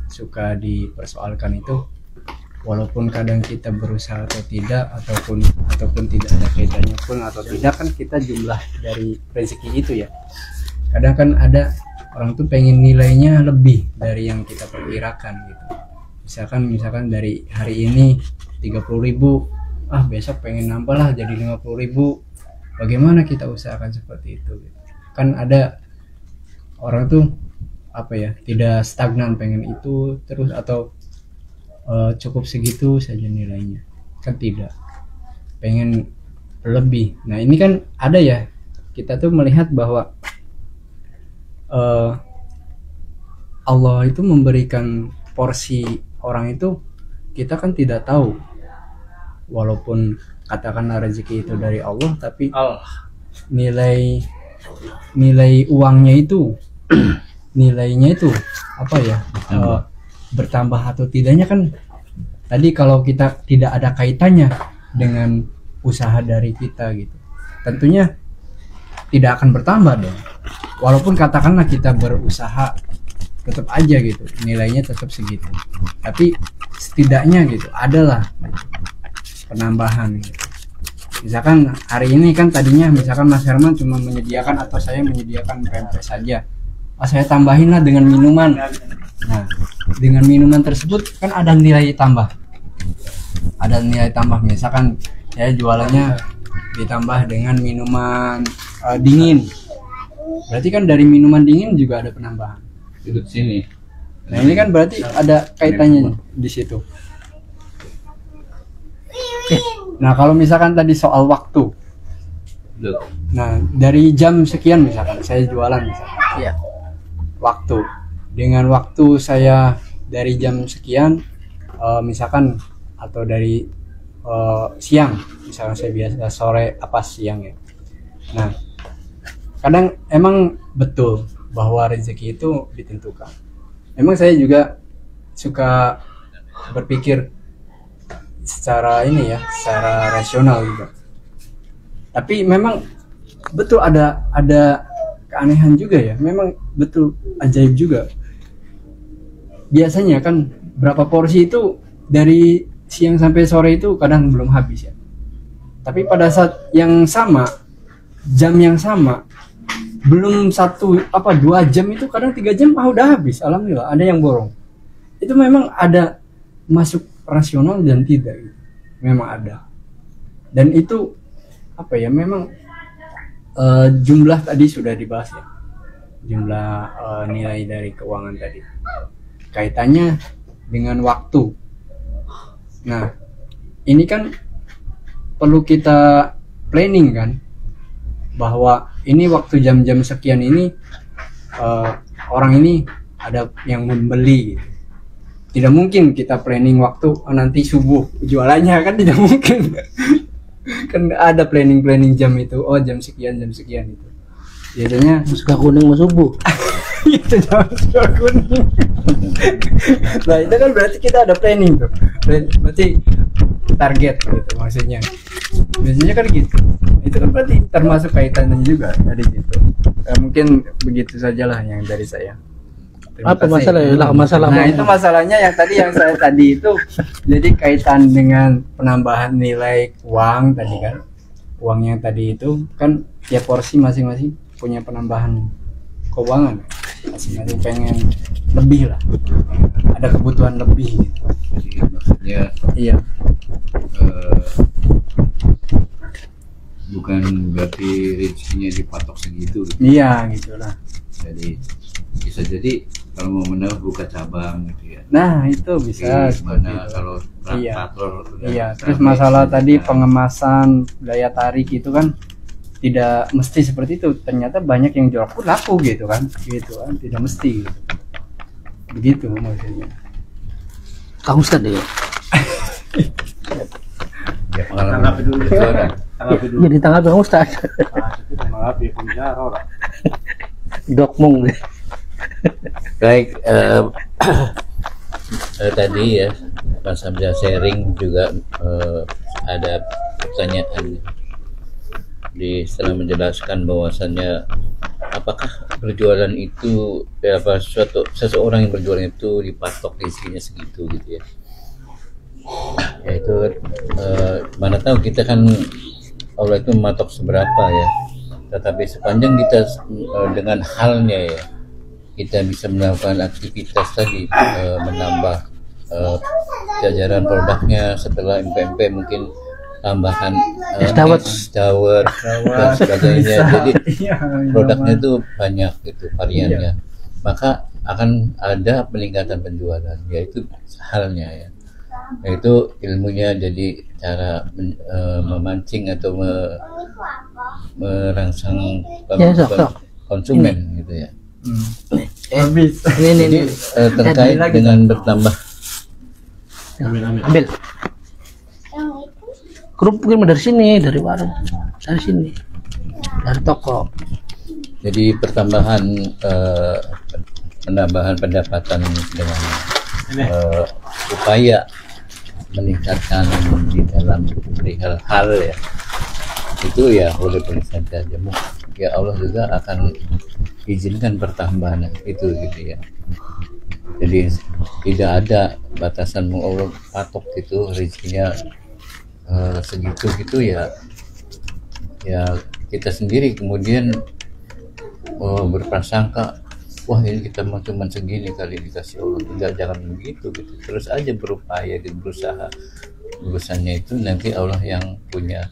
suka dipersoalkan itu, walaupun kadang kita berusaha atau tidak, ataupun tidak ada kaitannya pun atau tidak, kan kita jumlah dari rezeki itu ya. Kadang kan ada orang tuh pengen nilainya lebih dari yang kita perkirakan gitu. Misalkan dari hari ini 30.000, besok pengen nambah lah jadi 50.000. Bagaimana kita usahakan seperti itu gitu. Kan ada orang tuh tidak stagnan pengen itu terus atau cukup segitu saja nilainya, kan tidak, pengen lebih. Nah ini kan ada ya, kita tuh melihat bahwa Allah itu memberikan porsi orang itu, kita kan tidak tahu, walaupun katakanlah rezeki itu dari Allah, tapi nilai uangnya itu nilainya itu bertambah atau tidaknya kan tadi kalau kita tidak ada kaitannya dengan usaha dari kita gitu, tentunya tidak akan bertambah dong. Walaupun katakanlah kita berusaha, tetap aja gitu nilainya tetap segitu, tapi setidaknya gitu adalah penambahan gitu. Misalkan hari ini kan tadinya misalkan Mas Herman cuma menyediakan atau saya menyediakan pempek saja, saya tambahin lah dengan minuman. Nah dengan minuman tersebut kan ada nilai tambah, misalkan saya jualannya ditambah dengan minuman dingin, berarti kan dari minuman dingin juga ada penambahan Itu sini. nah ini kan berarti ada kaitannya di situ. Nah kalau misalkan tadi soal waktu, nah dari jam sekian misalkan saya jualan misalkan, Iya. waktu dengan waktu saya dari jam sekian misalkan atau dari siang, misalkan saya biasa sore siang ya. Nah kadang emang betul bahwa rezeki itu ditentukan. Emang saya juga suka berpikir secara secara rasional juga. Tapi memang betul ada keanehan juga ya. Memang betul ajaib juga. Biasanya kan berapa porsi itu dari siang sampai sore itu kadang belum habis ya. Tapi pada saat yang sama, jam yang sama, belum 2 jam itu kadang 3 jam udah habis. Alhamdulillah ada yang borong. Itu memang ada masuk rasional dan tidak gitu. Memang ada. Dan itu memang jumlah tadi sudah dibahas ya. Jumlah nilai dari keuangan tadi. Kaitannya dengan waktu. Nah, ini kan perlu kita planning kan, bahwa ini waktu jam-jam sekian ini orang ini ada yang membeli gitu. Tidak mungkin kita planning waktu nanti subuh jualannya, kan tidak mungkin. Kan ada planning jam itu, jam sekian itu biasanya Suka kuning mau subuh. itu jam suka kuning. Nah itu kan berarti kita ada planning tuh, berarti target gitu maksudnya. Biasanya kan gitu, itu kan berarti termasuk kaitannya juga dari situ. Mungkin begitu sajalah yang dari saya. Terima Apa kasih. masalah? Nah itu masalahnya yang saya tadi itu, jadi kaitan dengan penambahan nilai uang tadi kan, uang yang tadi itu kan tiap porsi masing-masing punya penambahan keuangan, masing-masing pengen lebih lah, ada kebutuhan lebih gitu. Jadi maksudnya Iya. bukan berarti rezekinya dipatok segitu gitu. Iya gitulah. Jadi bisa jadi kalau mau menambah buka cabang gitu ya. Nah itu bisa seperti Mana itu. kalau Iya. traktor udah Iya, terus sampai masalah segitu, tadi nah, pengemasan daya tarik itu kan tidak mesti seperti itu. Ternyata banyak yang jual pun laku gitu kan, tidak mesti. Gitu. Begitu maksudnya. Kang Ustad ya. ya, pengalaman Tanggapi dulu. jualan. Tanggapi dulu. Jadi tanggapi Kang Ustad. Tanggapi penjara lah. Dokmong. Baik, tadi ya Mas Hamzah sharing juga ada pertanyaan setelah menjelaskan bahwasannya apakah berjualan itu seseorang yang berjualan itu dipatok rezekinya segitu gitu ya. Ya itu mana tahu kita kan Allah itu mematok seberapa ya, tetapi sepanjang kita dengan halnya ya kita bisa melakukan aktivitas tadi, menambah jajaran produknya setelah MPMP, mungkin tambahan Es dawet. es dawet dan sebagainya. Jadi Iya, produknya itu banyak gitu variannya, maka akan ada peningkatan penjualan, yaitu halnya ya, yaitu ilmunya. Jadi cara memancing atau merangsang Ya, sok. konsumen gitu ya. habis. Jadi terkait dengan bertambah Ambil. Kerupuk mah dari sini, dari warung, dari sini, dari toko. jadi pertambahan penambahan pendapatan dengan upaya meningkatkan di dalam perihal hal ya, itu ya boleh saja. Ya Allah juga akan izinkan pertambahan itu gitu ya. Jadi tidak ada batasan Allah patok gitu rezekinya segitu gitu ya. Ya kita sendiri kemudian berprasangka, wah ini kita mau cuma segini kali dikasih Allah. Enggak, jangan begitu gitu. Terus aja berupaya gitu, berusaha. Urusannya itu nanti Allah yang punya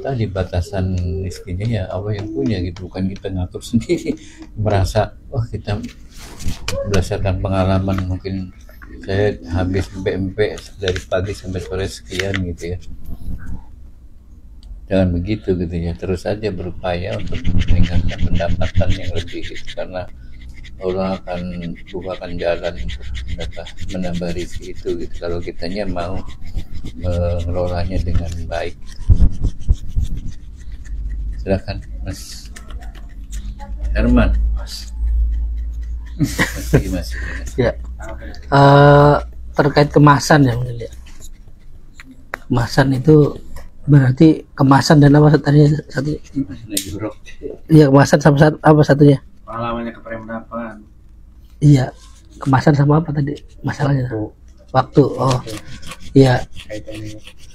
tadi batasan rezekinya, ya Allah yang punya gitu, bukan kita ngatur sendiri. Merasa wah kita berdasarkan pengalaman, mungkin saya habis BMP dari pagi sampai sore sekian gitu ya. Jangan begitu gitu ya, terus saja berupaya untuk meningkatkan pendapatan yang lebih gitu, karena Allah akan bukakan jalan untuk menambah rezeki itu gitu, kalau kitanya mau mengelolanya dengan baik. Silakan Mas Herman. Masih. Ya. Terkait kemasan ya mungkin ya. Kemasan itu berarti kemasan dan apa tadi satu? Iya, kemasan sama apa satunya? Pengalamannya ke Pemdapan. Iya, kemasan sama apa tadi masalahnya? Waktu. Oh, iya.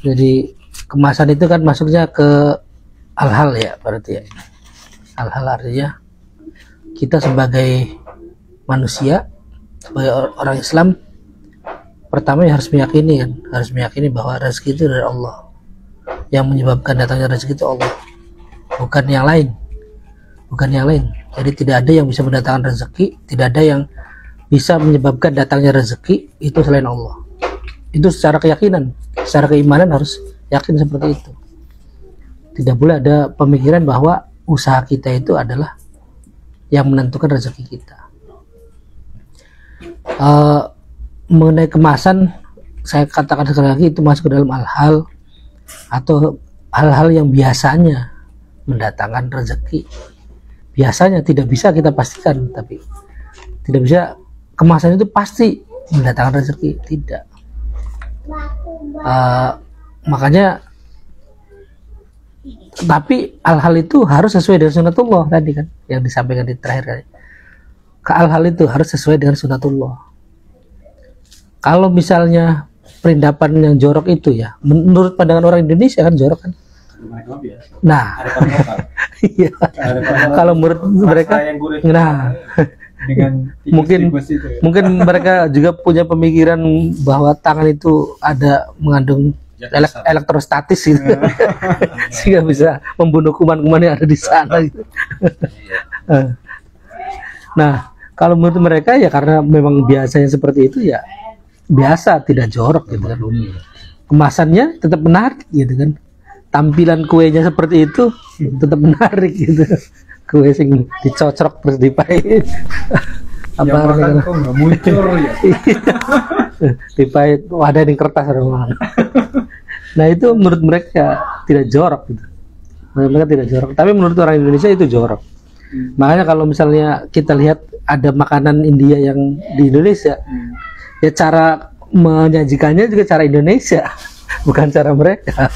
Jadi kemasan itu kan masuknya ke hal-hal ya, berarti ya. Hal-hal artinya kita sebagai manusia, sebagai orang Islam, pertama harus meyakini bahwa rezeki itu dari Allah. Yang menyebabkan datangnya rezeki itu Allah, bukan yang lain. Jadi tidak ada yang bisa mendatangkan rezeki, tidak ada yang bisa menyebabkan datangnya rezeki itu selain Allah. Itu secara keyakinan, secara keimanan harus yakin seperti itu. Tidak boleh ada pemikiran bahwa usaha kita itu adalah yang menentukan rezeki kita. Mengenai kemasan, saya katakan sekali lagi, itu masuk ke dalam hal-hal atau hal-hal yang biasanya mendatangkan rezeki. Biasanya tidak bisa kita pastikan, tapi tidak bisa kemasan itu pasti mendatangkan rezeki, tidak. Makanya, tapi hal-hal itu harus sesuai dengan sunatullah tadi kan, yang disampaikan di terakhir kali. Hal-hal itu harus sesuai dengan sunatullah. Kalau misalnya perindapan yang jorok itu ya, menurut pandangan orang Indonesia kan jorok kan. Nah, iya. Kalau menurut mereka, nah, mungkin mereka juga punya pemikiran bahwa tangan itu ada mengandung elektrostatis gitu, sehingga bisa membunuh kuman-kuman yang ada di sana gitu. Nah, kalau menurut mereka ya karena memang biasanya seperti itu ya biasa, tidak jorok gitu kan. Kemasannya tetap menarik gitu kan. Tampilan kuenya seperti itu tetap menarik gitu. Kue sing dicocok terus dipahit. Apa kan kok nggak muncul ya? Dipahit ada di kertas rumah. Nah itu menurut mereka tidak jorok gitu. Menurut mereka tidak jorok. Tapi menurut orang Indonesia itu jorok. Makanya kalau misalnya kita lihat ada makanan India yang di Indonesia, ya cara menyajikannya juga cara Indonesia, bukan cara mereka.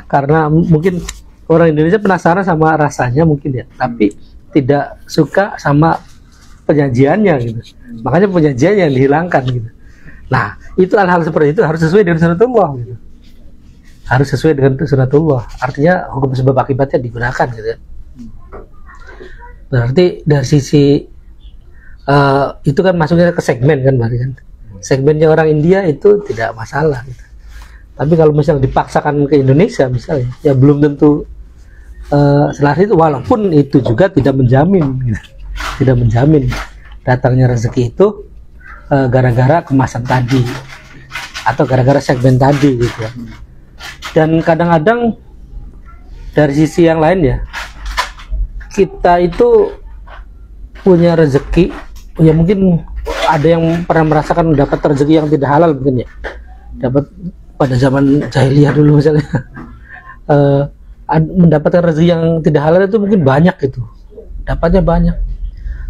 Karena mungkin orang Indonesia penasaran sama rasanya mungkin ya, tapi tidak suka sama penyajiannya gitu. Makanya penyajian yang dihilangkan gitu. Nah, itu hal-hal seperti itu harus sesuai dengan sunatullah gitu. Harus sesuai dengan sunatullah. Artinya hukum sebab akibatnya digunakan gitu ya. Berarti dari sisi itu kan masuknya ke segmen kan, berarti kan segmennya orang India itu tidak masalah gitu. Tapi kalau misalnya dipaksakan ke Indonesia misalnya, ya belum tentu selaras itu, walaupun itu juga tidak menjamin gitu. Tidak menjamin datangnya rezeki itu gara-gara kemasan tadi atau gara-gara segmen tadi gitu ya. Dan kadang-kadang dari sisi yang lain ya, kita itu punya rezeki ya, mungkin ada yang pernah merasakan dapat rezeki yang tidak halal mungkin ya, dapat pada zaman jahiliyah dulu misalnya. Mendapatkan rezeki yang tidak halal itu mungkin banyak gitu, dapatnya banyak.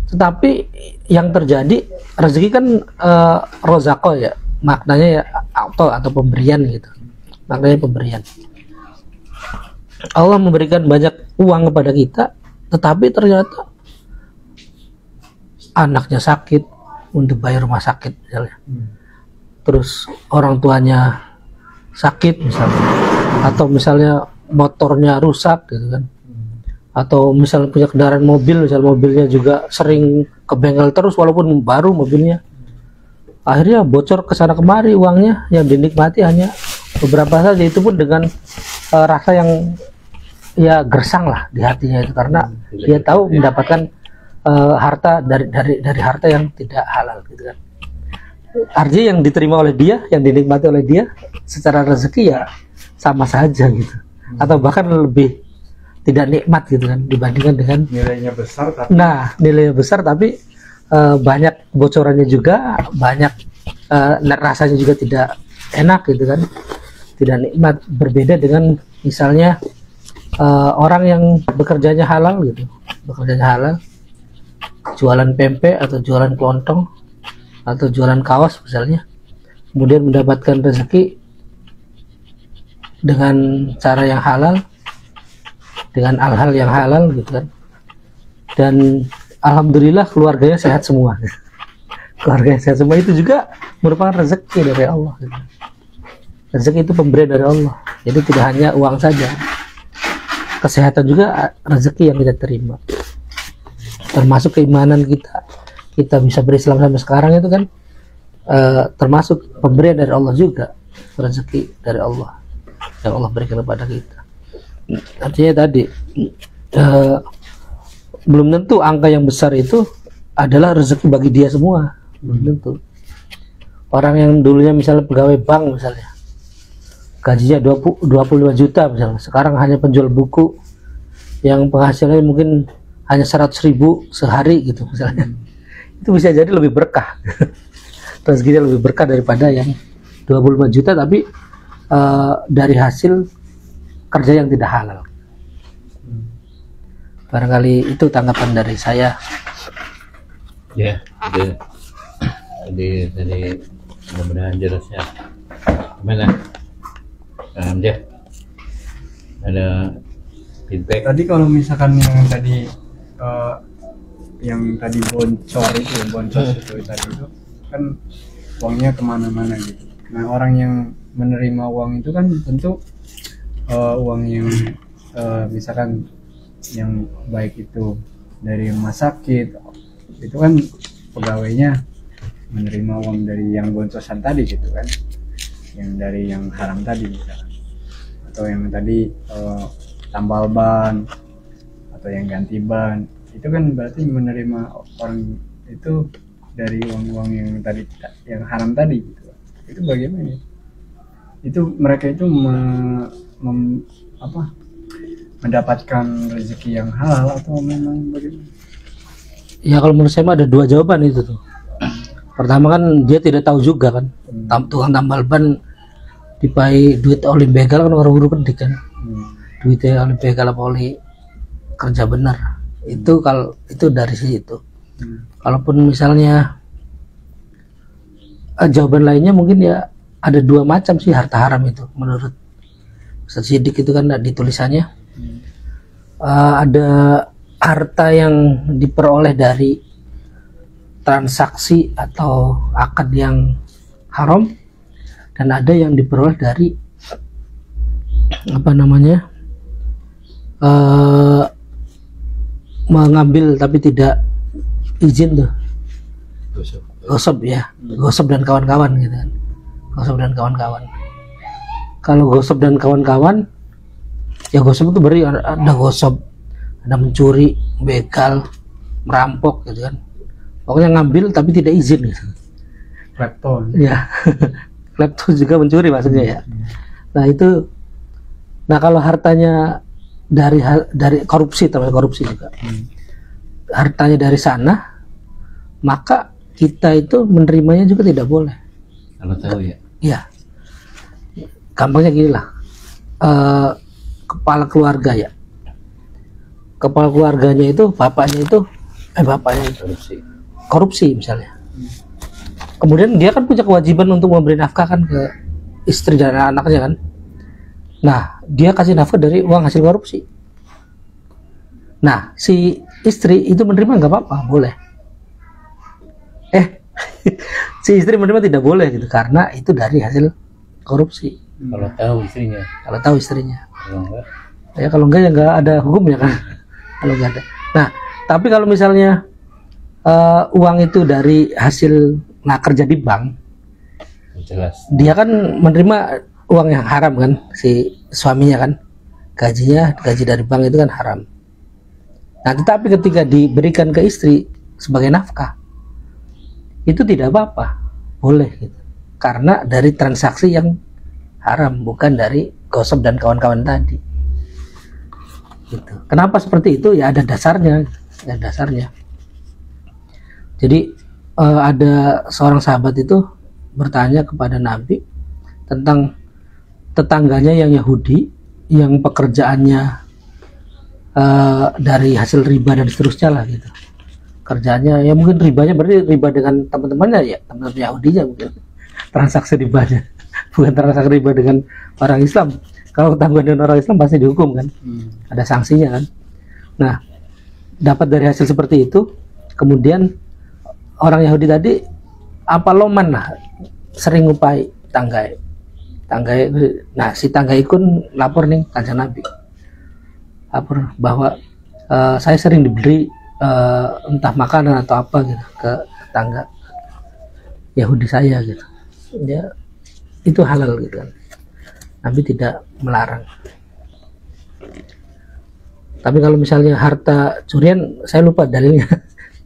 Tetapi yang terjadi rezeki kan rozako ya, maknanya ya atau pemberian gitu, maknanya pemberian. Allah memberikan banyak uang kepada kita, tetapi ternyata anaknya sakit untuk bayar rumah sakit misalnya, terus orang tuanya sakit misalnya, atau misalnya motornya rusak gitu kan, atau misalnya punya kendaraan mobil, misalnya mobilnya juga sering ke bengkel terus walaupun baru mobilnya, akhirnya bocor ke sana kemari uangnya, yang dinikmati hanya beberapa saja, itu pun dengan rasa yang ya gersang lah di hatinya itu, karena dia tahu mendapatkan harta dari harta yang tidak halal gitu kan. Artinya yang diterima oleh dia, yang dinikmati oleh dia secara rezeki ya sama saja gitu, atau bahkan lebih tidak nikmat gitu kan dibandingkan dengan Nilainya besar tapi nilainya besar tapi banyak bocorannya juga, banyak rasanya juga tidak enak gitu kan, tidak nikmat. Berbeda dengan misalnya orang yang bekerjanya halal gitu, bekerjanya halal, jualan pempek atau jualan kelontong atau jualan kaos misalnya, kemudian mendapatkan rezeki dengan cara yang halal, dengan hal-hal yang halal gitu kan, dan alhamdulillah keluarganya sehat semua. Keluarganya sehat semua, itu juga merupakan rezeki dari Allah gitu. Rezeki itu pemberian dari Allah, jadi tidak hanya uang saja, kesehatan juga rezeki yang kita terima, termasuk keimanan kita bisa berislam sampai sekarang itu kan termasuk pemberian dari Allah juga, rezeki dari Allah yang Allah berikan kepada kita. Artinya tadi belum tentu angka yang besar itu adalah rezeki bagi dia semua, belum tentu. Orang yang dulunya misalnya pegawai bank misalnya, gajinya 25 juta misalnya, sekarang hanya penjual buku yang penghasilannya mungkin hanya 100.000 sehari gitu misalnya, itu bisa jadi lebih berkah. Rezekinya lebih berkah daripada yang 25 juta tapi dari hasil kerja yang tidak halal. Barangkali itu tanggapan dari saya. Ya, jadi mudah-mudahan jelasnya. Gimana? Amjad, ada feedback? tadi kalau misalkan yang tadi boncos itu tadi itu kan uangnya kemana-mana gitu. Nah, orang yang menerima uang itu kan tentu uang yang misalkan yang baik itu dari rumah sakit, itu kan pegawainya menerima uang dari yang boncosan tadi gitu kan, yang dari yang haram tadi misalkan, atau yang tadi tambal ban atau yang ganti ban, itu kan berarti menerima orang itu dari uang-uang yang tadi yang haram tadi gitu. Itu bagaimana? Itu mereka itu mendapatkan rezeki yang halal atau memang bagaimana? Ya kalau menurut saya ada dua jawaban itu tuh. Pertama kan dia tidak tahu juga kan, tukang tambal ban dipakai duit oli begal kan, orang buru pedik kan, duitnya oli begal apa oli kerja benar, itu kalau itu dari situ. Kalaupun misalnya jawaban lainnya mungkin ya ada dua macam sih harta haram itu menurut Ustaz Siddiq itu kan di tulisannya. Ada harta yang diperoleh dari transaksi atau akad yang haram, dan ada yang diperoleh dari mengambil tapi tidak izin tuh, gosop ya, gosop dan kawan-kawan gitu kan, gosop dan kawan-kawan. Kalau gosop dan kawan-kawan, ya gosop itu beri ada gosop, ada mencuri, begal, merampok gitu kan, pokoknya ngambil tapi tidak izin gitu. Klepton. Ya, klepto juga mencuri maksudnya ya. Nah itu, nah kalau hartanya dari korupsi, termasuk korupsi juga, hartanya dari sana, maka kita itu menerimanya juga tidak boleh. Kalau tahu ya. Iya, gampangnya gini lah, kepala keluarga ya, kepala keluarganya itu bapaknya itu Korupsi. korupsi misalnya, kemudian dia kan punya kewajiban untuk memberi nafkah kan ke istri dan anak-anaknya kan. Nah dia kasih nafkah dari uang hasil korupsi. Nah si istri itu menerima nggak apa-apa, boleh. Si istri menerima tidak boleh gitu, karena itu dari hasil korupsi. Kalau tahu istrinya. Kalau tahu istrinya, Kalau enggak, ya kalau enggak ya enggak ada hukumnya kan. Kalau enggak ada. Nah tapi kalau misalnya uang itu dari hasil kerja di bank, jelas. dia kan menerima uang yang haram kan, si suaminya kan, gaji dari bank itu kan haram. Nah tetapi ketika diberikan ke istri sebagai nafkah, itu tidak apa-apa, boleh gitu, karena dari transaksi yang haram, bukan dari gosip dan kawan-kawan tadi gitu. Kenapa seperti itu? Ya ada dasarnya, ada dasarnya. Jadi ada seorang sahabat itu bertanya kepada Nabi tentang tetangganya yang Yahudi, yang pekerjaannya dari hasil riba dan seterusnya lah gitu. Kerjaannya ya mungkin ribanya berarti riba dengan teman-temannya ya, teman-teman Yahudinya mungkin, transaksi ribanya bukan transaksi riba dengan orang Islam. Kalau tanggungan dengan orang Islam pasti dihukum kan, ada sanksinya kan. Nah dapat dari hasil seperti itu, kemudian orang Yahudi tadi apa loman lah, sering ngupai tanggai. Nah si tanggai ikun lapor nih kanjeng Nabi, lapor bahwa saya sering diberi entah makanan atau apa gitu ke tetangga Yahudi saya gitu. Ya itu halal gitu kan, Nabi tidak melarang. Tapi kalau misalnya harta curian, saya lupa dalilnya.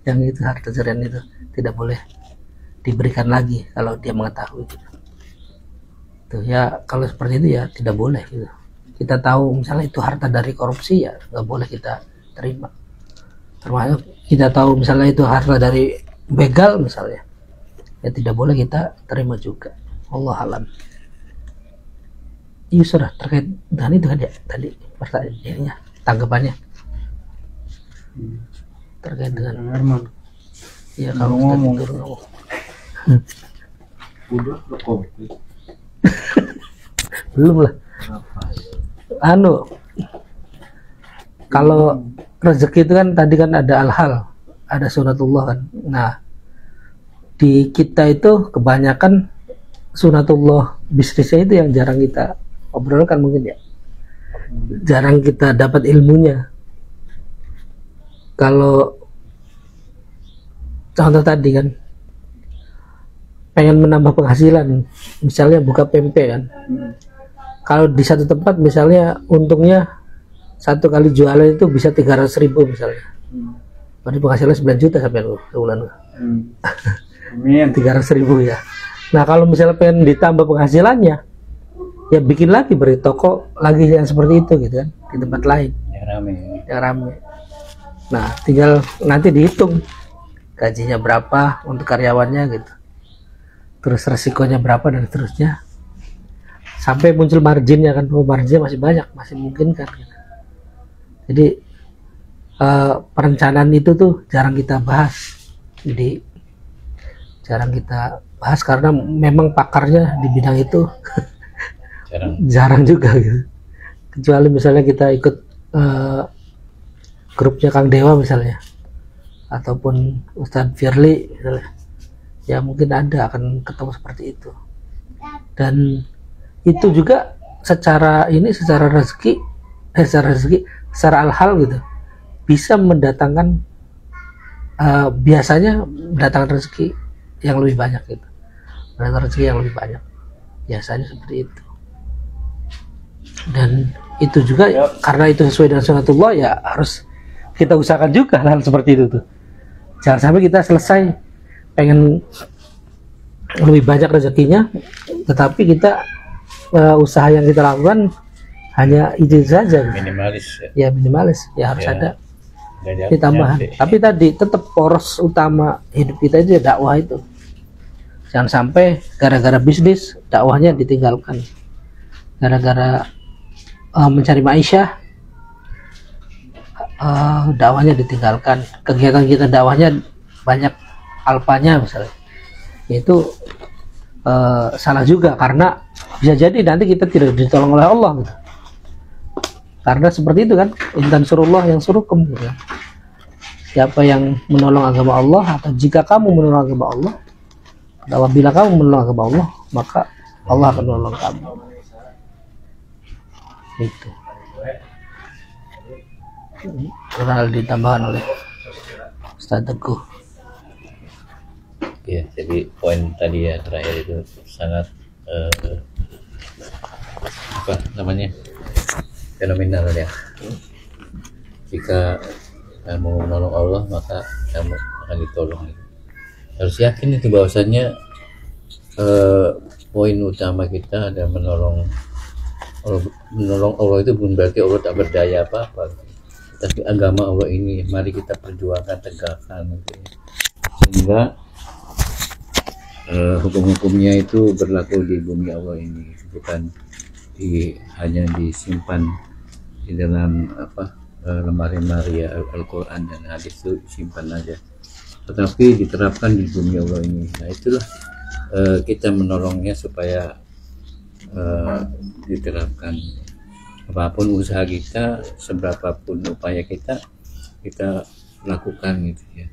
Yang itu harta curian itu tidak boleh diberikan lagi kalau dia mengetahui gitu. Tuh ya kalau seperti itu ya tidak boleh gitu. Kita tahu misalnya itu harta dari korupsi, ya nggak boleh kita terima. Termasuk kita tahu misalnya itu harta dari begal misalnya, ya tidak boleh kita terima juga. Allah alam. Yusra terkait dengan itu kan ya tadi pertanyaannya, tanggapannya terkait dengan Herman. ya kalau ngomong. Udah lo komplit. belum lah. Kalau rezeki itu kan tadi kan ada al-hal, ada sunatullah kan. Nah di kita itu kebanyakan sunatullah bisnisnya itu yang jarang kita obrolkan mungkin ya, jarang kita dapat ilmunya. Kalau contoh tadi kan pengen menambah penghasilan, misalnya buka PMP kan, kalau di satu tempat misalnya untungnya satu kali jualan itu bisa 300.000 misalnya, berarti penghasilan 9 juta sampai sebulan. Amin. 300.000 ya. Nah kalau misalnya pengen ditambah penghasilannya, ya bikin lagi, beri toko lagi yang seperti itu gitu kan, di tempat lain yang rame. Nah tinggal nanti dihitung gajinya berapa untuk karyawannya gitu, terus resikonya berapa dan seterusnya, sampai muncul marginnya kan. Oh marginnya masih banyak, masih mungkin kan gitu. Jadi perencanaan itu tuh jarang kita bahas, jadi jarang kita bahas karena memang pakarnya di bidang itu jarang juga gitu. Kecuali misalnya kita ikut grupnya Kang Dewa misalnya, ataupun Ustadz Firly misalnya, ya mungkin ada akan ketemu seperti itu. Dan itu juga secara rezeki, secara al-hal gitu, bisa mendatangkan biasanya mendatangkan rezeki yang lebih banyak gitu, mendatangkan rezeki yang lebih banyak, biasanya seperti itu. Dan itu juga karena itu sesuai dengan sunatullah, ya harus kita usahakan juga hal seperti itu tuh. Jangan sampai kita selesai pengen lebih banyak rezekinya, tetapi kita usaha yang kita lakukan hanya itu saja. Minimalis ya. Ya minimalis, ya harus Ya. ada Nggak ada ditambahan. nyampe. Tapi tadi tetap poros utama hidup kita itu ya dakwah itu. Jangan sampai gara-gara bisnis dakwahnya ditinggalkan. Gara-gara mencari maisha dakwahnya ditinggalkan. Kegiatan kita dakwahnya banyak alpanya misalnya. Itu salah juga, karena bisa jadi nanti kita tidak ditolong oleh Allah gitu. Karena seperti itu kan, intan surullah yang suruhkum gitu. Siapa yang menolong agama Allah, atau jika kamu menolong agama Allah, atau apabila kamu menolong agama Allah, maka Allah akan menolong kamu. Itu hal ditambahkan oleh Ustaz Teguh. Ya, jadi poin tadi ya terakhir itu sangat apa namanya, fenomenal ya. Jika kamu menolong Allah, maka kamu akan ditolong. Harus yakin itu bahwasannya poin utama kita adalah menolong Allah. Menolong Allah itu bukan berarti Allah tak berdaya apa-apa, tapi agama Allah ini mari kita perjuangkan, tegakkan gitu. Sehingga hukum-hukumnya itu berlaku di bumi Allah ini, bukan hanya disimpan di dalam lemari-lemari Al-Quran dan hadis itu simpan aja, tetapi diterapkan di bumi Allah ini. Nah itulah kita menolongnya supaya diterapkan. Apapun usaha kita, seberapapun upaya kita lakukan gitu ya.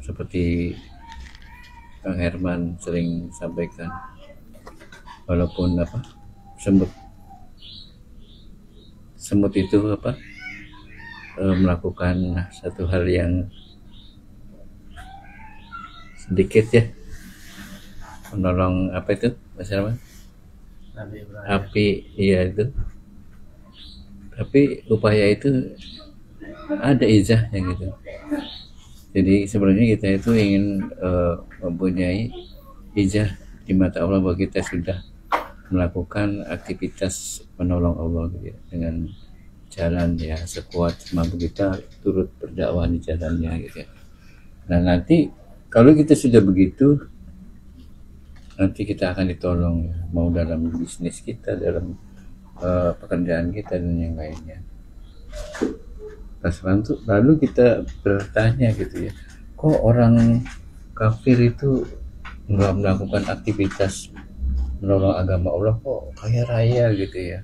Seperti Kang Herman sering sampaikan, walaupun semut itu melakukan satu hal yang sedikit ya, menolong api, iya itu, tapi upaya itu ada izahnya gitu. Jadi sebenarnya kita itu ingin mempunyai ijazah di mata Allah bahwa kita sudah melakukan aktivitas menolong Allah gitu ya, dengan jalan ya sekuat semampu kita turut berdakwah di jalannya gitu ya. Nah nanti kalau kita sudah begitu, nanti kita akan ditolong ya, mau dalam bisnis kita, dalam pekerjaan kita dan yang lainnya. Lalu kita bertanya gitu ya, kok orang kafir itu nggak melakukan aktivitas menolong agama Allah, kok kaya raya gitu ya,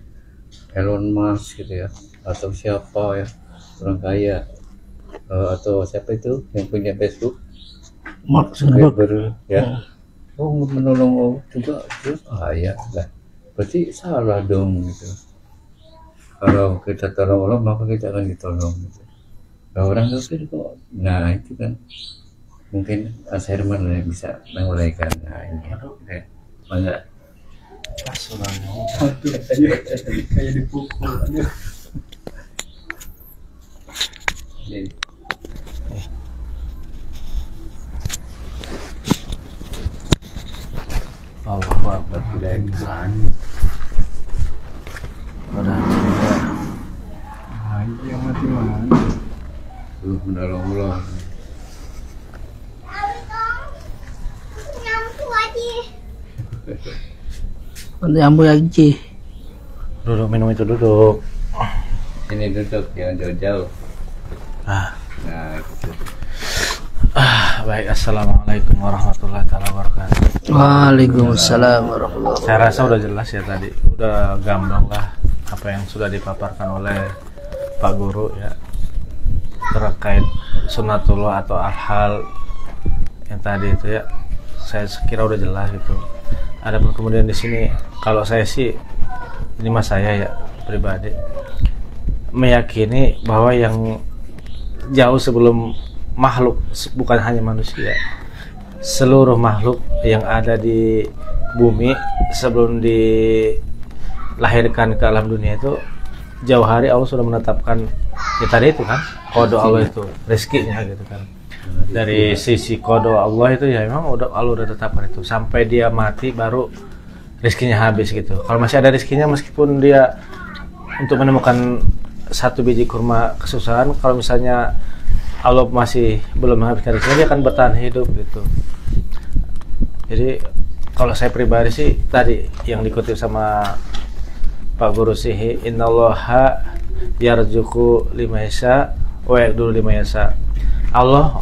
Elon Musk gitu ya, atau siapa ya orang kaya, atau siapa itu yang punya Facebook, Mark Zuckerberg ya, oh menolong Allah juga dia kaya lah, berarti salah dong gitu. Kalau kita tolong Allah maka kita akan ditolong gitu. Nah, orang kafir kok, nah itu kan mungkin Mas Herman yang bisa menguraikan. Nah ini ya, mangga. Kayak dipukul aja. Jadi, Allah Akbar, tidak bisa. Yang mati mana? menolong Allah. Nanti ambil lagi. Duduk, minum itu duduk. Ini duduk, jangan jauh-jauh. Ah, Nah itu. baik. Assalamualaikum warahmatullahi wabarakatuh. Waalaikumsalam warahmatullahi wabarakatuh. Saya rasa udah jelas ya tadi, udah gamblang lah apa yang sudah dipaparkan oleh Pak Guru ya terkait sunatullah atau hal yang tadi itu ya. Saya kira udah jelas gitu. Adapun kemudian di sini kalau saya sih, ini mas saya ya pribadi, meyakini bahwa yang jauh sebelum makhluk, bukan hanya manusia, seluruh makhluk yang ada di bumi sebelum dilahirkan ke alam dunia itu jauh hari Allah sudah menetapkan ya tadi itu kan kode Allah itu rezekinya gitu kan. Dari sisi kode Allah itu ya memang Allah udah tetapkan itu sampai dia mati baru rezekinya habis gitu. Kalau masih ada rezekinya meskipun dia untuk menemukan satu biji kurma kesusahan, kalau misalnya Allah masih belum menghabiskan rezekinya dia akan bertahan hidup gitu. Jadi kalau saya pribadi sih tadi yang dikutip sama Pak Guru Sihi, innallaha yarzuqu liman yasha wa yaqdiru liman yasha. Allah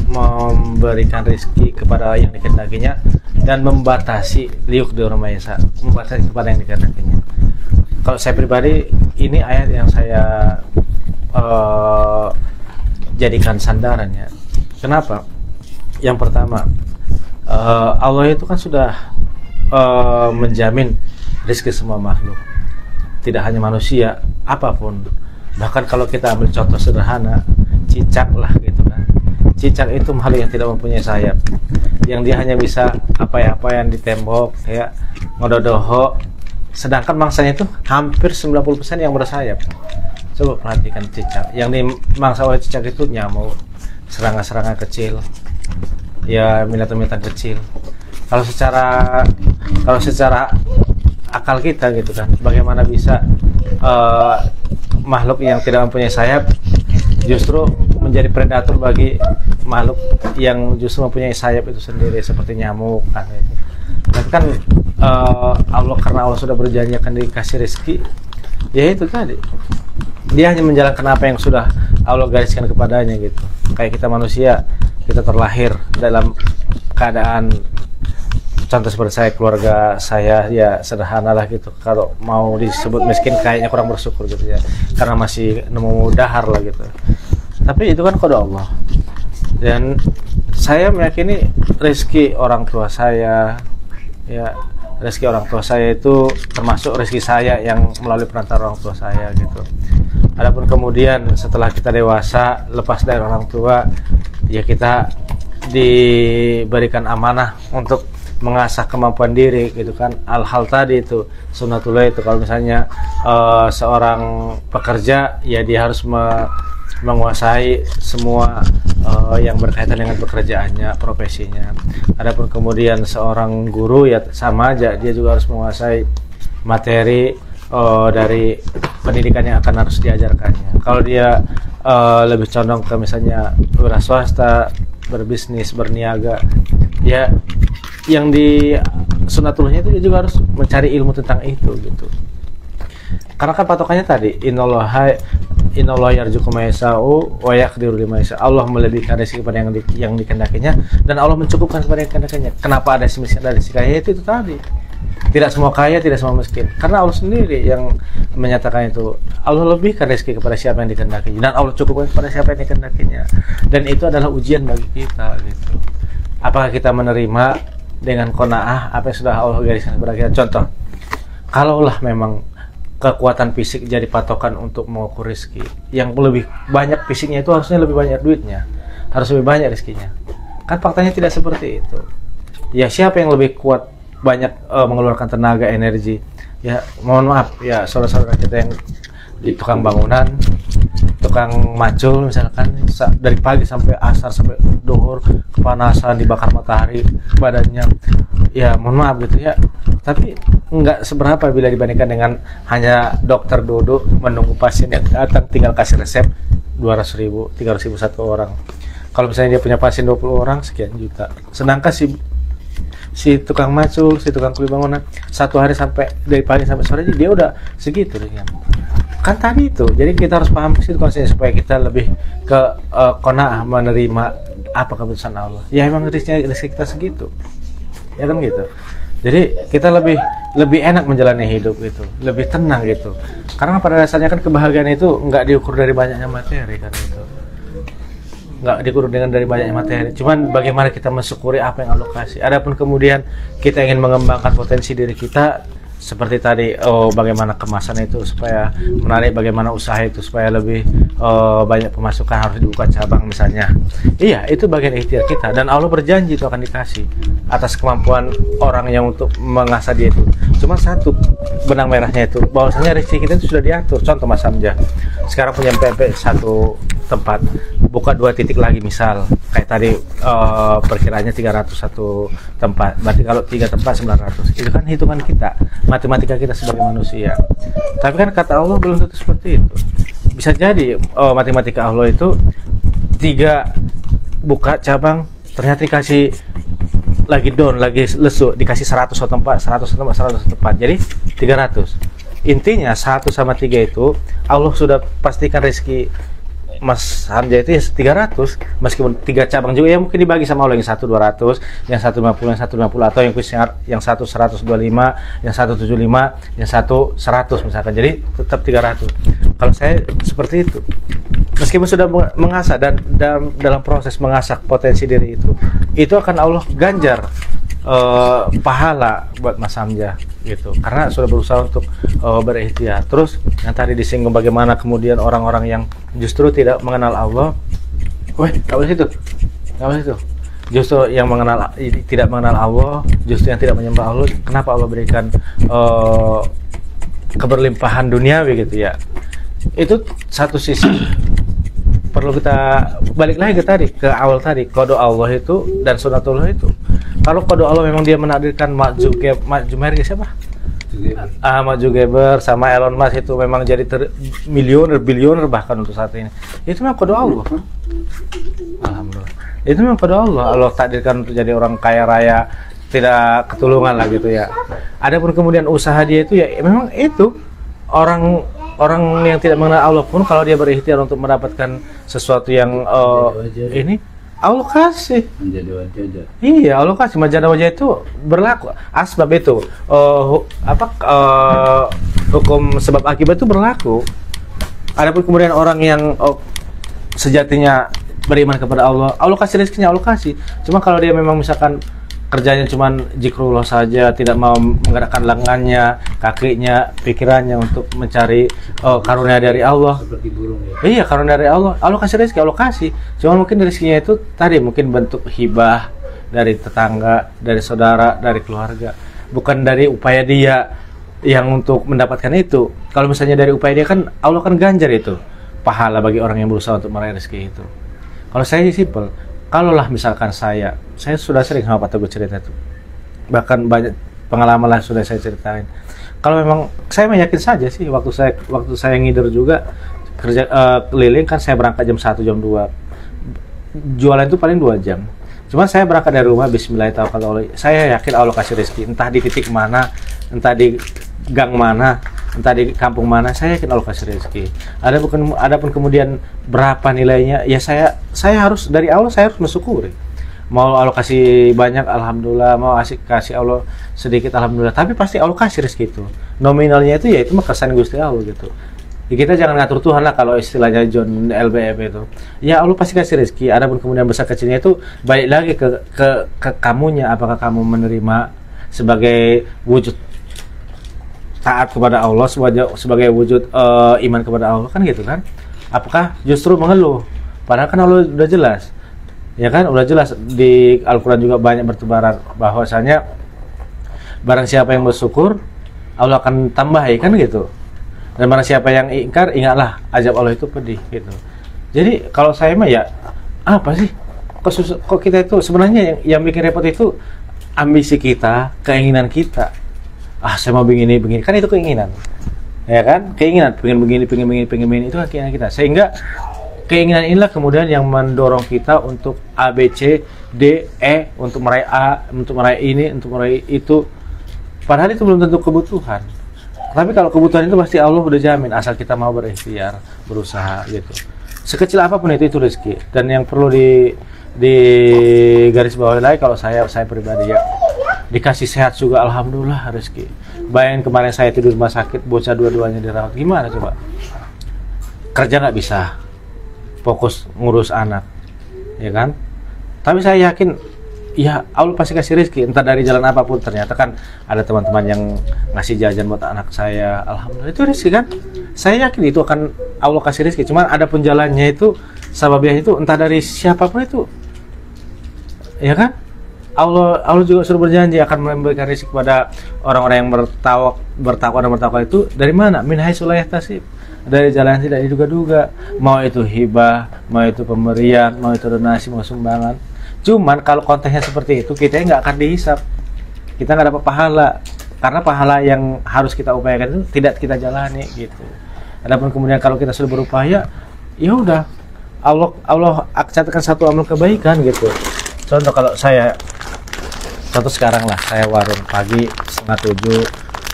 memberikan rezeki kepada yang dikehendakinya dan membatasi liuqdiru liman yasha, membatasi kepada yang dikehendakinya. Kalau saya pribadi ini ayat yang saya jadikan sandarannya. Kenapa? Yang pertama, Allah itu kan sudah menjamin rezeki semua makhluk, tidak hanya manusia, apapun. Bahkan kalau kita ambil contoh sederhana, cicak lah gitu kan. Cicak itu makhluk yang tidak mempunyai sayap, yang dia hanya bisa apa-apaan di tembok, kayak ngododoho. Sedangkan mangsanya itu hampir 90% yang bersayap. Coba perhatikan cicak. Yang dimangsa oleh cicak itu nyamuk, serangga-serangga kecil, ya binatang-binatang kecil. Kalau secara akal kita gitu kan, bagaimana bisa makhluk yang tidak mempunyai sayap justru menjadi predator bagi makhluk yang justru mempunyai sayap itu sendiri, seperti nyamuk kan itu. Tapi kan Allah, karena Allah sudah berjanji akan dikasih rezeki, ya itu tadi dia hanya menjalankan apa yang sudah Allah gariskan kepadanya gitu. Kayak kita manusia, kita terlahir dalam keadaan contoh seperti saya, keluarga saya ya sederhana lah gitu. Kalau mau disebut miskin kayaknya kurang bersyukur gitu ya, karena masih nemu dahar lah gitu. Tapi itu kan kode Allah. Dan saya meyakini rezeki orang tua saya, ya rezeki orang tua saya itu termasuk rezeki saya yang melalui perantara orang tua saya gitu. Adapun kemudian setelah kita dewasa, lepas dari orang tua, ya kita diberikan amanah untuk mengasah kemampuan diri gitu kan. Hal-hal tadi itu sunnatullah itu, kalau misalnya seorang pekerja ya dia harus menguasai semua yang berkaitan dengan pekerjaannya, profesinya. Adapun kemudian seorang guru ya sama aja, dia juga harus menguasai materi dari pendidikan yang akan harus diajarkannya. Kalau dia lebih condong ke misalnya wira swasta, berbisnis, berniaga, ya yang di sunatullahnya itu dia juga harus mencari ilmu tentang itu gitu. Karena kan patokannya tadi innallaha yarzuqu man yasha'u wa yaqdiru liman yasha'. Allah melebihkan rezeki kepada yang dikehendakinya dan Allah mencukupkan kepada yang dikehendakinya. Kenapa ada si miskin, ada si kaya? Itu tadi. Tidak semua kaya, tidak semua miskin. Karena Allah sendiri yang menyatakan itu. Allah lebihkan rezeki kepada siapa yang dikehendakinya dan Allah cukupkan kepada siapa yang dikehendakinya. Dan itu adalah ujian bagi kita gitu. Apakah kita menerima dengan qanaah apa yang sudah Allah gariskan kepada kita? Contoh, kalaulah memang kekuatan fisik jadi patokan untuk mengukur rezeki, yang lebih banyak fisiknya itu harusnya lebih banyak duitnya, harus lebih banyak rezekinya. Kan faktanya tidak seperti itu. Ya siapa yang lebih kuat, banyak mengeluarkan tenaga, energi, ya mohon maaf ya saudara-saudara kita yang di tukang bangunan, tukang macul misalkan, dari pagi sampai asar sampai duhur kepanasan, dibakar matahari badannya, ya mohon maaf gitu ya, tapi nggak seberapa bila dibandingkan dengan hanya dokter duduk menunggu pasien yang datang tinggal kasih resep 200.000, 300.000 satu orang. Kalau misalnya dia punya pasien 20 orang sekian juta. Sedangkan si tukang macul, si tukang kuli bangunan satu hari sampai dari pagi sampai sore dia udah segitu dengan. Kan tadi itu. Jadi kita harus paham situ konsepnya supaya kita lebih ke qanaah menerima apa keputusan Allah. Ya emang rezeki kita segitu. Ya kan gitu. Jadi kita lebih enak menjalani hidup gitu, lebih tenang gitu. Karena pada dasarnya kan kebahagiaan itu nggak diukur dari banyaknya materi kan itu, nggak diukur dengan dari banyaknya materi. Cuman bagaimana kita mensyukuri apa yang Allah kasih. Adapun kemudian kita ingin mengembangkan potensi diri kita, seperti tadi, bagaimana kemasan itu supaya menarik, bagaimana usaha itu supaya lebih banyak pemasukan, harus dibuka cabang misalnya. Iya, itu bagian ikhtiar kita, dan Allah berjanji itu akan dikasih atas kemampuan orang yang untuk mengasah dia itu. Cuma satu benang merahnya itu bahwasanya rezeki kita itu sudah diatur. Contoh Mas Hamzah sekarang punya PMP satu tempat, buka 2 titik lagi misal kayak tadi, perkiraannya 300 satu tempat, berarti kalau 3 tempat 900. Itu kan hitungan kita, matematika kita sebagai manusia. Tapi kan kata Allah belum tentu seperti itu. Bisa jadi matematika Allah itu 3 buka cabang, ternyata dikasih lagi down, lagi lesu, dikasih 100 satu tempat, 100 satu tempat, 100 satu tempat, jadi 300. Intinya 1 sama 3 itu Allah sudah pastikan rezeki Mas Hamzah itu ya 300, meskipun 3 cabang juga ya mungkin dibagi sama Allah, yang 1 200, yang 1 50, yang 1 50, atau yang 1 125, yang 1 75, yang 1 100 misalkan, jadi tetap 300. Kalau saya seperti itu, meskipun sudah mengasah dan dalam proses mengasah potensi diri itu akan Allah ganjar pahala buat Mas Hamzah gitu, karena sudah berusaha untuk berikhtiar. Terus yang tadi disinggung bagaimana kemudian orang-orang yang justru tidak mengenal Allah, justru yang tidak mengenal Allah, justru yang tidak menyembah Allah, kenapa Allah berikan keberlimpahan duniawi gitu ya. Itu satu sisi perlu kita balik lagi ke awal tadi, kode Allah itu dan sunatullah itu. Kalau kode Allah memang dia menakdirkan Mark Zuckerberg siapa? Mark Zuckerberg sama Elon Musk itu memang jadi bilioner bahkan untuk saat ini. Itu memang kode Allah. Alhamdulillah. Itu memang kode Allah. Allah takdirkan untuk jadi orang kaya raya, tidak ketulungan lah gitu ya. Adapun kemudian usaha dia itu ya memang itu orang yang tidak mengenal Allah pun kalau dia berikhtiar untuk mendapatkan sesuatu yang ini Allah kasih. Menjadi wajah. Iya, Allah kasih. Majada wajah itu berlaku. Asbab itu hukum sebab akibat itu berlaku. Adapun kemudian orang yang sejatinya beriman kepada Allah, Allah kasih rezekinya, Allah kasih. Cuma kalau dia memang misalkan kerjanya cuma zikrullah saja, tidak mau menggerakkan lengannya, kakinya, pikirannya untuk mencari karunia dari Allah. Seperti burung ya. Iya, karunia dari Allah. Allah kasih rezeki, Allah kasih. Cuma mungkin rezekinya itu tadi mungkin bentuk hibah dari tetangga, dari saudara, dari keluarga. Bukan dari upaya dia yang untuk mendapatkan itu. Kalau misalnya dari upaya dia kan Allah kan ganjar itu pahala bagi orang yang berusaha untuk meraih rezeki itu. Kalau saya simpel, kalaulah misalkan saya sudah sering sama Pak Teguh cerita itu, bahkan banyak pengalaman lah sudah saya ceritain. Kalau memang saya meyakin saja sih, waktu saya ngider juga kerja keliling kan, saya berangkat jam 1 jam 2, jualan itu paling 2 jam. Cuma saya berangkat dari rumah bismillahirrahmanirrahim, saya yakin Allah kasih rezeki, entah di titik mana, entah di gang mana, entah di kampung mana, saya yakin Allah kasih rezeki. Adapun kemudian berapa nilainya, ya saya harus dari Allah, saya harus mensyukuri. Mau Allah kasih banyak, alhamdulillah. Mau kasih Allah sedikit, alhamdulillah. Tapi pasti Allah kasih rezeki itu. Nominalnya itu ya itu mah kesan Gusti Allah gitu. Ya, kita jangan ngatur Tuhan lah kalau istilahnya John LBF itu. Ya Allah pasti kasih rezeki. Adapun kemudian besar kecilnya itu balik lagi ke kamunya. Apakah kamu menerima sebagai wujud taat kepada Allah, sebagai wujud iman kepada Allah, kan gitu kan? Apakah justru mengeluh? Padahal kan Allah udah jelas, ya kan? Udah jelas di Al-Quran juga banyak bertebaran bahwasanya barang siapa yang bersyukur Allah akan tambahi, kan gitu. Dan barang siapa yang ingkar, ingatlah azab Allah itu pedih gitu. Jadi kalau saya mah ya apa sih? Kok kita itu sebenarnya yang bikin repot itu ambisi kita, keinginan kita. Saya mau begini, kan itu keinginan, ya kan? Keinginan, pengen begini, itu kan keinginan kita. Sehingga keinginan inilah kemudian yang mendorong kita untuk A, B, C, D, E, untuk meraih A, untuk meraih ini, untuk meraih itu. Padahal itu belum tentu kebutuhan. Tapi kalau kebutuhan itu pasti Allah udah jamin, asal kita mau berikhtiar, berusaha gitu. Sekecil apapun itu rezeki. Dan yang perlu di garis bawah lagi, kalau saya pribadi ya, dikasih sehat juga alhamdulillah rezeki. Bayangin kemarin saya tidur rumah sakit, bocah dua-duanya dirawat, gimana coba? Kerja nggak bisa, fokus ngurus anak, ya kan? Tapi saya yakin ya Allah pasti kasih rezeki entah dari jalan apapun. Ternyata kan ada teman-teman yang ngasih jajan buat anak saya, alhamdulillah itu rezeki kan. Saya yakin itu akan Allah kasih rezeki, cuman ada pun jalannya itu, sababnya itu entah dari siapapun itu, ya kan. Allah juga sudah berjanji akan memberikan rezeki kepada orang-orang yang bertakwa dan bertakwa itu dari mana? Min haitsu la yahtasib, dari jalan yang tidak diduga-duga. Mau itu hibah, mau itu pemberian, mau itu donasi, mau sumbangan. Cuman kalau konteksnya seperti itu, kita nggak akan dihisap, kita nggak dapat pahala, karena pahala yang harus kita upayakan itu tidak kita jalani gitu. Adapun kemudian kalau kita sudah berupaya, ya udah Allah catatkan satu amal kebaikan gitu. Contoh kalau contoh sekarang lah, saya warung pagi 6:30,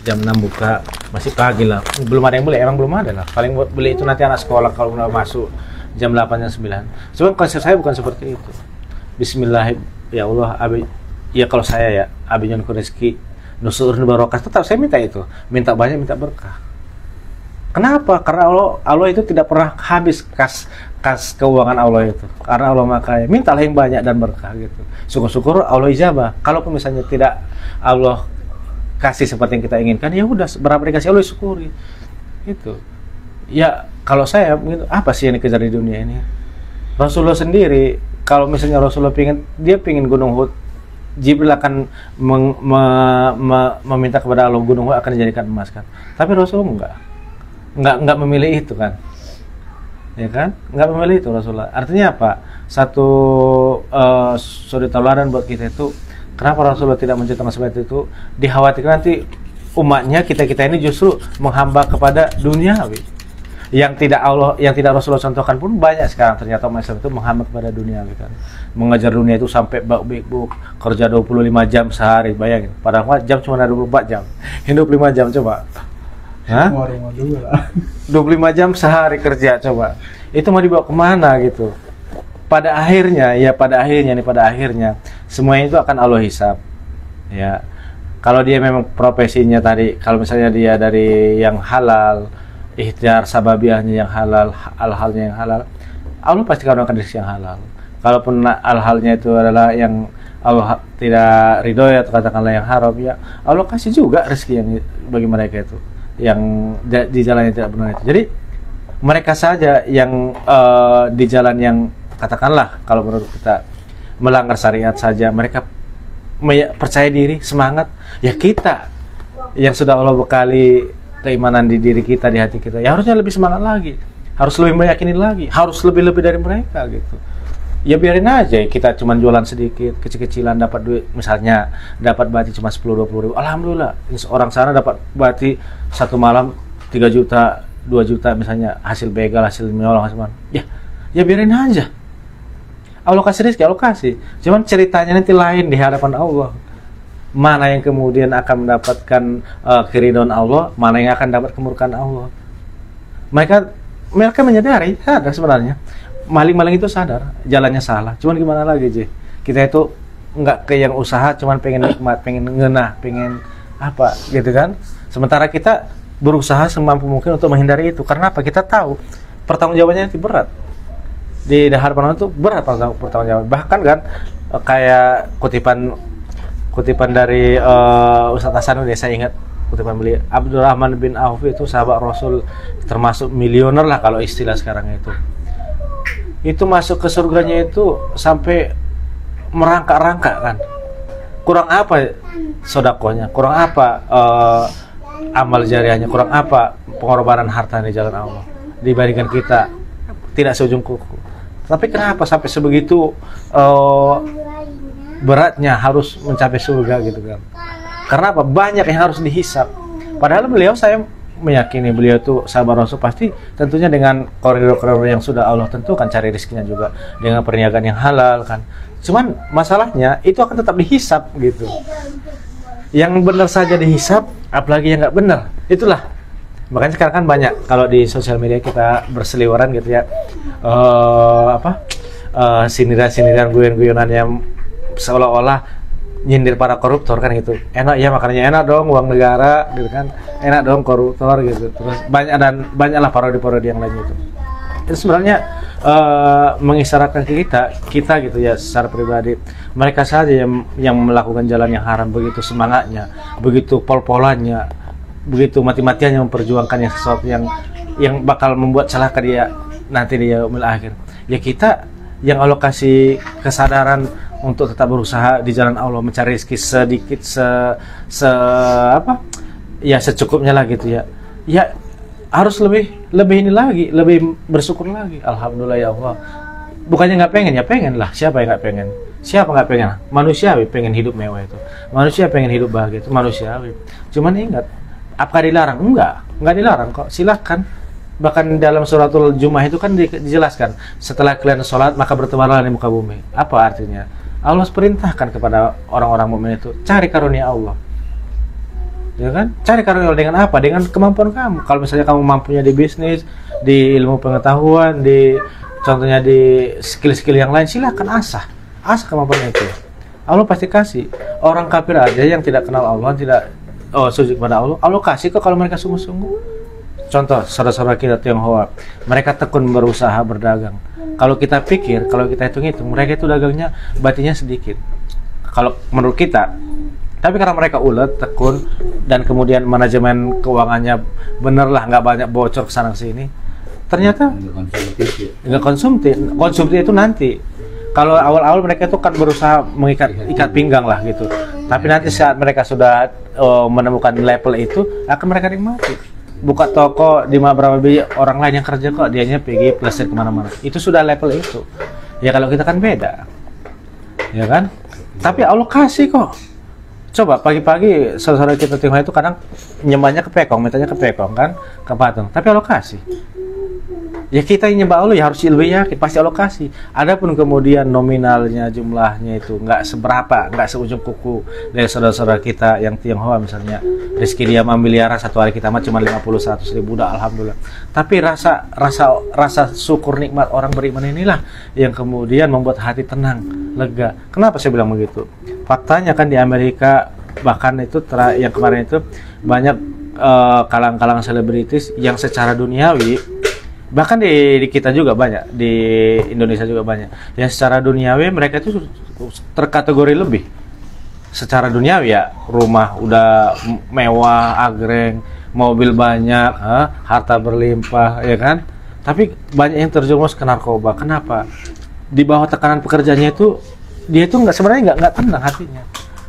jam 6 buka, masih pagi lah, belum ada yang beli, emang belum ada lah. Paling beli itu nanti anak sekolah kalau udah masuk jam 8 jam 9. Cuman konsep saya bukan seperti itu. Bismillah, ya Allah, ya kalau saya ya, abinyun rezeki, nusur barokah, tetap saya minta itu, minta banyak, minta berkah. Kenapa? Karena Allah itu tidak pernah habis kas keuangan Allah itu. Karena Allah makanya mintalah yang banyak dan berkah gitu. Syukur-syukur Allah ijabah. Kalaupun misalnya tidak Allah kasih seperti yang kita inginkan, ya udah berapa dikasih Allah syukuri. Itu. Ya kalau saya apa sih yang dikejar di dunia ini? Rasulullah sendiri kalau misalnya Rasulullah pingin Gunung Hud, Jibril akan meminta kepada Allah Gunung Hud akan dijadikan emas kan. Tapi Rasulullah enggak memilih itu kan, ya kan, nggak memilih itu Rasulullah. Artinya apa? Satu suri tauladan buat kita itu. Kenapa Rasulullah tidak menceritakan seperti itu? Dikhawatirkan nanti umatnya kita ini justru menghamba kepada duniawi. Yang tidak Rasulullah contohkan pun banyak sekarang. Ternyata umat Islam itu menghamba kepada duniawi kan. Mengejar dunia itu sampai buk kerja 25 jam sehari, bayangin. Padahal jam cuma ada 24 jam. Hidup 5 jam coba. Hah? 25 jam sehari kerja coba. Itu mau dibawa kemana gitu? Pada akhirnya semuanya itu akan Allah hisab. Ya. Kalau dia memang profesinya tadi, kalau misalnya dia dari yang halal, ikhtiar sababiahnya yang halal, hal-halnya yang halal, Allah pasti akan rezeki yang halal. Kalaupun hal-halnya itu adalah yang Allah tidak ridho atau katakanlah yang haram, ya Allah kasih juga rezeki yang bagi mereka itu, yang di jalan yang tidak benar itu. Jadi mereka saja yang di jalan yang katakanlah kalau menurut kita melanggar syariat saja, mereka percaya diri, semangat. Ya kita yang sudah Allah bekali keimanan di diri kita, di hati kita, ya harusnya lebih semangat lagi, harus lebih meyakini lagi, harus lebih dari mereka gitu. Ya biarin aja kita cuma jualan sedikit, kecil-kecilan dapat duit, misalnya dapat bati cuma 10-20 ribu, alhamdulillah. Orang sana dapat bati satu malam 3 juta, 2 juta misalnya, hasil begal, hasil menyolong, hasil mana. Ya biarin aja. Allah kasih rezeki, Allah kasih. Cuman ceritanya nanti lain di hadapan Allah. Mana yang kemudian akan mendapatkan keridhaan Allah, mana yang akan dapat kemurkaan Allah. Mereka menyadari, sadar sebenarnya. Maling-maling itu sadar, jalannya salah. Cuman gimana lagi, J? Kita itu nggak ke yang usaha, cuman pengen nikmat, pengen ngenah, pengen apa, gitu kan? Sementara kita berusaha semampu mungkin untuk menghindari itu. Karena apa? Kita tahu pertanggungjawabannya itu berat. Di hadapan Allah itu berat pertanggungjawaban. Bahkan kan kayak kutipan dari Ustadz Hasanuddin, saya ingat kutipan beliau, Abdurrahman bin Auf itu sahabat Rasul, termasuk miliuner lah kalau istilah sekarang itu masuk ke surganya itu sampai merangkak-rangkak kan. Kurang apa sodakohnya, kurang apa amal jariahnya, kurang apa pengorbanan harta di jalan Allah dibandingkan kita tidak seujung kuku. Tapi kenapa sampai sebegitu beratnya harus mencapai surga gitu kan? Karena apa? Banyak yang harus dihisap. Padahal saya meyakini beliau itu sahabat Rasul, pasti tentunya dengan koridor-koridor yang sudah Allah tentukan, cari rezekinya juga dengan perniagaan yang halal kan. Cuman masalahnya itu akan tetap dihisap gitu. Yang benar saja dihisap, apalagi yang nggak benar. Itulah makanya sekarang kan banyak kalau di sosial media kita berseliweran gitu ya, sindiran-sindiran, guyon-guyonan yang seolah-olah nyindir para koruptor kan gitu. Enak ya makanannya, enak dong uang negara gitu kan, enak dong koruptor gitu. Terus banyaklah parodi-parodi yang lain itu. Itu sebenarnya mengisyaratkan ke kita gitu ya secara pribadi. Mereka saja yang melakukan jalan yang haram, begitu semangatnya, begitu pol-polannya, begitu mati-matiannya memperjuangkan yang sesuatu yang bakal membuat celaka dia nanti di yaumil akhir. Ya kita yang Allah kasih kesadaran untuk tetap berusaha di jalan Allah, mencari rezeki sedikit secukupnya lah gitu ya. Ya harus lebih ini lagi, lebih bersyukur lagi. Alhamdulillah ya Allah. Bukannya nggak pengen, ya pengen lah. Siapa yang nggak pengen? Siapa nggak pengen? Manusiawi pengen hidup mewah itu. Manusia pengen hidup bahagia itu manusiawi. Cuman ingat, apakah dilarang? Enggak dilarang kok. Silakan. Bahkan dalam suratul Jumu'ah itu kan dijelaskan, setelah kalian sholat maka bertebaranlah di muka bumi. Apa artinya? Allah perintahkan kepada orang-orang mukmin itu cari karunia Allah. Ya kan? Cari karunia Allah dengan apa? Dengan kemampuan kamu. Kalau misalnya kamu mampunya di bisnis, di ilmu pengetahuan, contohnya di skill-skill yang lain, silakan asah kemampuan itu. Allah pasti kasih. Orang kafir aja yang tidak kenal Allah, tidak sujud kepada Allah kasih kok kalau mereka sungguh-sungguh. Contoh saudara-saudara kita Tionghoa, mereka tekun berusaha berdagang. Kalau kita pikir, kalau kita hitung-hitung, mereka itu dagangnya batinnya sedikit. Kalau menurut kita, tapi karena mereka ulet, tekun, dan kemudian manajemen keuangannya bener lah, nggak banyak bocor kesana sini. Ternyata nggak konsumtif. Konsumtif itu nanti. Kalau awal-awal mereka itu kan berusaha ikat pinggang lah gitu. Tapi nanti saat mereka sudah menemukan level itu, akan mereka nikmati. Buka toko di beberapa orang lain yang kerja kok, dianya pergi plesir kemana-mana. Itu sudah level itu. Ya kalau kita kan beda, ya kan? Tapi Allah kasih kok. Coba pagi-pagi saudara kita Tionghoa itu kadang nyembahnya ke pekong, mintanya ke pekong kan, ke patung. Tapi Allah kasih. Ya kita yang nyembah Allah ya harus lebih yakin pasti Allah kasih. Adapun kemudian nominalnya, jumlahnya itu nggak seberapa, nggak seujung kuku dari saudara-saudara kita yang Tionghoa misalnya. Rezeki dia miliaran, satu hari kita mah cuma 50-100 ribu, udah alhamdulillah. Tapi rasa syukur nikmat orang beriman inilah yang kemudian membuat hati tenang, lega. Kenapa saya bilang begitu? Faktanya kan di Amerika bahkan itu yang kemarin itu banyak kalangan selebritis yang secara duniawi, bahkan di kita juga banyak, di Indonesia juga banyak yang secara duniawi mereka itu terkategori lebih secara duniawi ya, rumah udah mewah, agreng, mobil banyak, harta berlimpah ya kan, tapi banyak yang terjerumus ke narkoba. Kenapa? Di bawah tekanan pekerjaannya itu dia itu sebenarnya nggak tenang hatinya.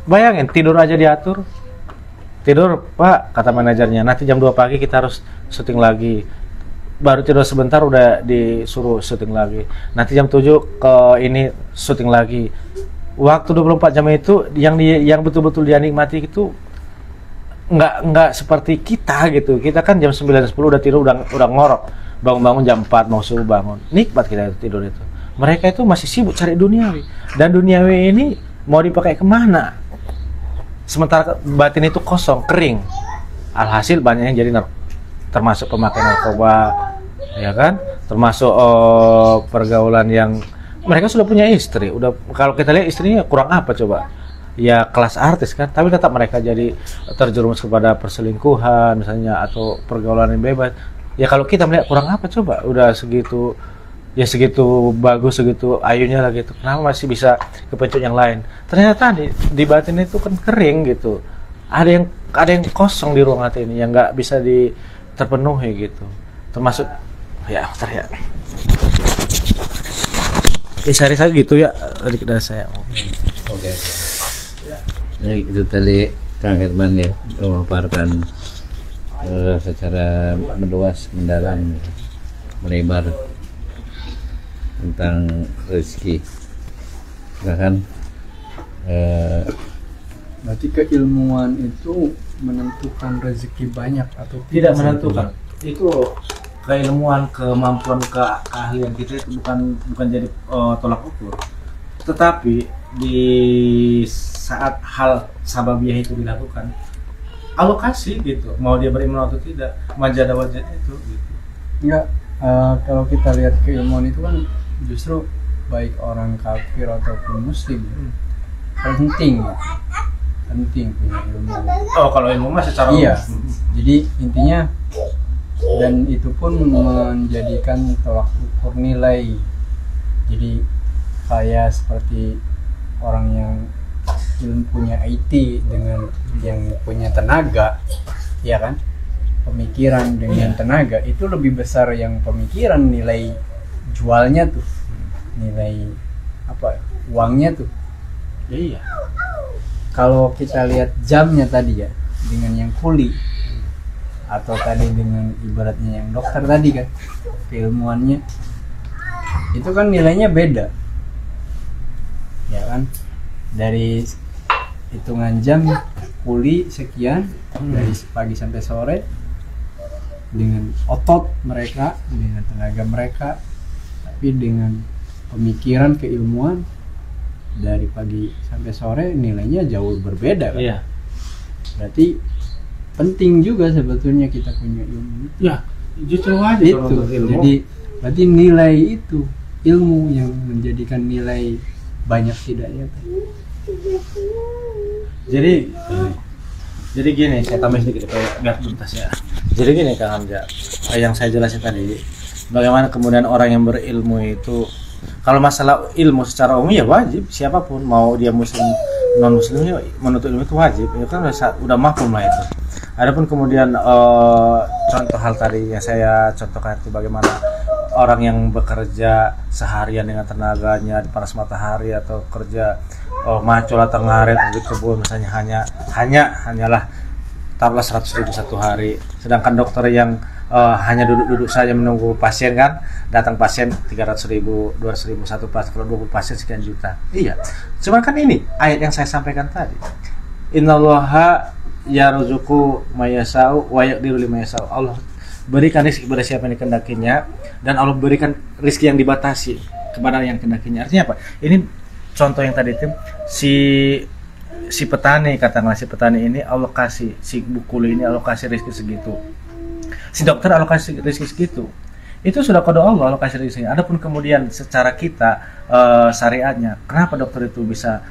Bayangin tidur aja diatur, tidur Pak kata manajernya nanti jam 2 pagi kita harus syuting lagi. Baru tidur sebentar udah disuruh syuting lagi. Nanti jam 7 ke ini syuting lagi. Waktu 24 jam itu yang betul-betul dia nikmati itu nggak seperti kita gitu. Kita kan jam 9 10 udah tidur, udah ngorok. Bangun-bangun jam 4 mau subuh bangun. Nikmat kita tidur itu. Mereka itu masih sibuk cari duniawi. Dan duniawi ini mau dipakai kemana? Sementara batin itu kosong, kering. Alhasil banyak yang jadi termasuk pemakai narkoba, ya kan, termasuk pergaulan yang mereka sudah punya istri, udah kalau kita lihat istrinya kurang apa coba, ya kelas artis kan, tapi tetap mereka jadi terjerumus kepada perselingkuhan misalnya atau pergaulan yang bebas. Ya kalau kita melihat kurang apa coba, udah segitu ya segitu bagus, segitu ayunya lah gitu, kenapa masih bisa kepencut yang lain? Ternyata di batin itu kan kering gitu, ada yang kosong di ruang hati ini yang nggak bisa terpenuhi gitu, termasuk ya bentar ya saya gitu ya dari saya. Oke. Jadi itu tadi Kang Herman ya memaparkan secara meluas, mendalam, melebar tentang rezeki. Bahkan berarti keilmuan itu menentukan rezeki banyak atau tidak menentukan. Itu keilmuan, kemampuan, keahlian kita itu bukan jadi tolak ukur. Tetapi di saat hal sababiah itu dilakukan, alokasi gitu, mau dia beriman atau tidak, majada wajahnya itu gitu. Enggak, kalau kita lihat keilmuan itu kan justru baik orang kafir ataupun muslim penting punya ilmu. Oh kalau ilmu mah secara iya. Jadi intinya dan itu pun menjadikan tolak ukur nilai. Jadi kayak seperti orang yang punya IT dengan yang punya tenaga, ya kan, pemikiran dengan tenaga itu lebih besar yang pemikiran, nilai jualnya tuh, nilai apa, uangnya tuh. Iya. Kalau kita lihat jamnya tadi ya dengan yang kuli, atau tadi dengan ibaratnya yang dokter tadi kan, keilmuannya itu kan nilainya beda, ya kan, dari hitungan jam kuli sekian dari pagi sampai sore, dengan otot mereka, dengan tenaga mereka, tapi dengan pemikiran, keilmuan dari pagi sampai sore nilainya jauh berbeda kan? Iya. Berarti penting juga sebetulnya kita punya ilmu. Ya, justru aja Itu. untuk ilmu. Jadi berarti nilai itu, ilmu yang menjadikan nilai banyak tidaknya. Jadi gini, saya tambah sedikit supaya biar tuntas ya. Jadi gini Kang Hamzah, yang saya jelasin tadi, bagaimana kemudian orang yang berilmu itu, kalau masalah ilmu secara umum ya wajib, siapapun mau dia muslim non muslimnya menuntut ilmu itu wajib, itu kan udah mafhum lah itu. Adapun kemudian contoh hal tadi yang saya contohkan itu bagaimana orang yang bekerja seharian dengan tenaganya di panas matahari atau kerja macul atau ngaret di kebun misalnya hanyalah taruhlah 100.000 satu hari, sedangkan dokter yang hanya duduk-duduk saja menunggu pasien kan, datang pasien 300.000, 200.000 satu pasien, kalau 20 pasien sekian juta. Iya, cuma kan ini ayat yang saya sampaikan tadi, innallaha yarzuqu mayasau wa yaqdiru limayasau. Allah berikan rezeki kepada siapa yang dikehendakinya, dan Allah berikan rezeki yang dibatasi kepada yang dikehendakinya. Artinya apa? Ini contoh yang tadi itu si petani, katakanlah si petani ini Allah kasih, si bukuli ini Allah kasih rezeki segitu, si dokter Allah kasih rezeki segitu, itu sudah kode Allah kasih rezeki. Adapun kemudian secara kita syariatnya, kenapa dokter itu bisa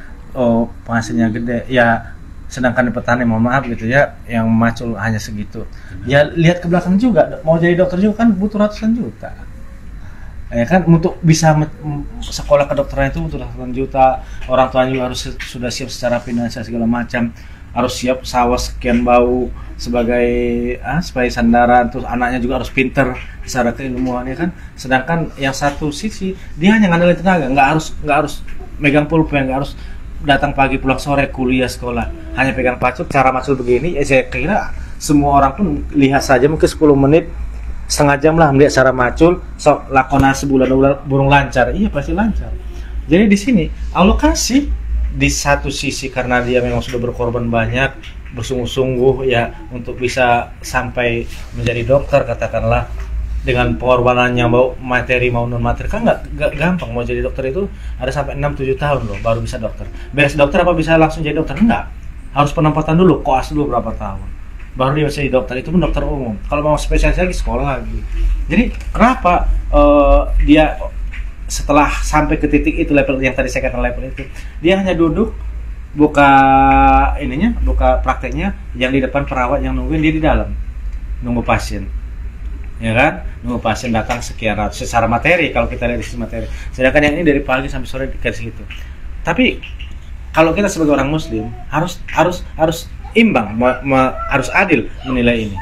penghasilannya gede ya, sedangkan petani mohon maaf gitu ya yang macul hanya segitu. Ya lihat ke belakang juga, mau jadi dokter juga kan butuh ratusan juta ya kan, untuk bisa sekolah kedokteran itu butuh ratusan juta. Orang tuanya juga harus sudah siap secara finansial segala macam, harus siap sawah sekian bau sebagai sebagai sandaran, terus anaknya juga harus pinter secara keilmuannya kan. Sedangkan yang satu sisi dia hanya ngandelin tenaga, nggak harus megang pulpen, nggak harus datang pagi pulang sore kuliah sekolah, hanya pegang pacul, cara macul begini ya. Saya kira semua orang pun lihat saja mungkin 10 menit setengah jam lah melihat cara macul, lakona sebulan burung lancar, iya pasti lancar. Jadi di sini Allah kasih di satu sisi karena dia memang sudah berkorban banyak, bersungguh-sungguh ya untuk bisa sampai menjadi dokter katakanlah, dengan pengorbanannya mau materi mau non materi kan nggak gampang. Mau jadi dokter itu ada sampai 6-7 tahun loh baru bisa dokter. Beres dokter apa bisa langsung jadi dokter? Enggak, harus penempatan dulu, koas dulu berapa tahun baru dia bisa jadi dokter. Itu pun dokter umum. Kalau mau spesialis lagi sekolah lagi. Jadi kenapa dia setelah sampai ke titik itu, level yang tadi saya katakan level itu, dia hanya duduk buka prakteknya, yang di depan perawat yang nungguin, dia di dalam nunggu pasien, ya kan, nunggu pasien datang sekian ratus secara materi kalau kita lihat di sisi materi. Sedangkan yang ini dari pagi sampai sore di situ. Tapi kalau kita sebagai orang muslim harus imbang, harus adil menilai ini.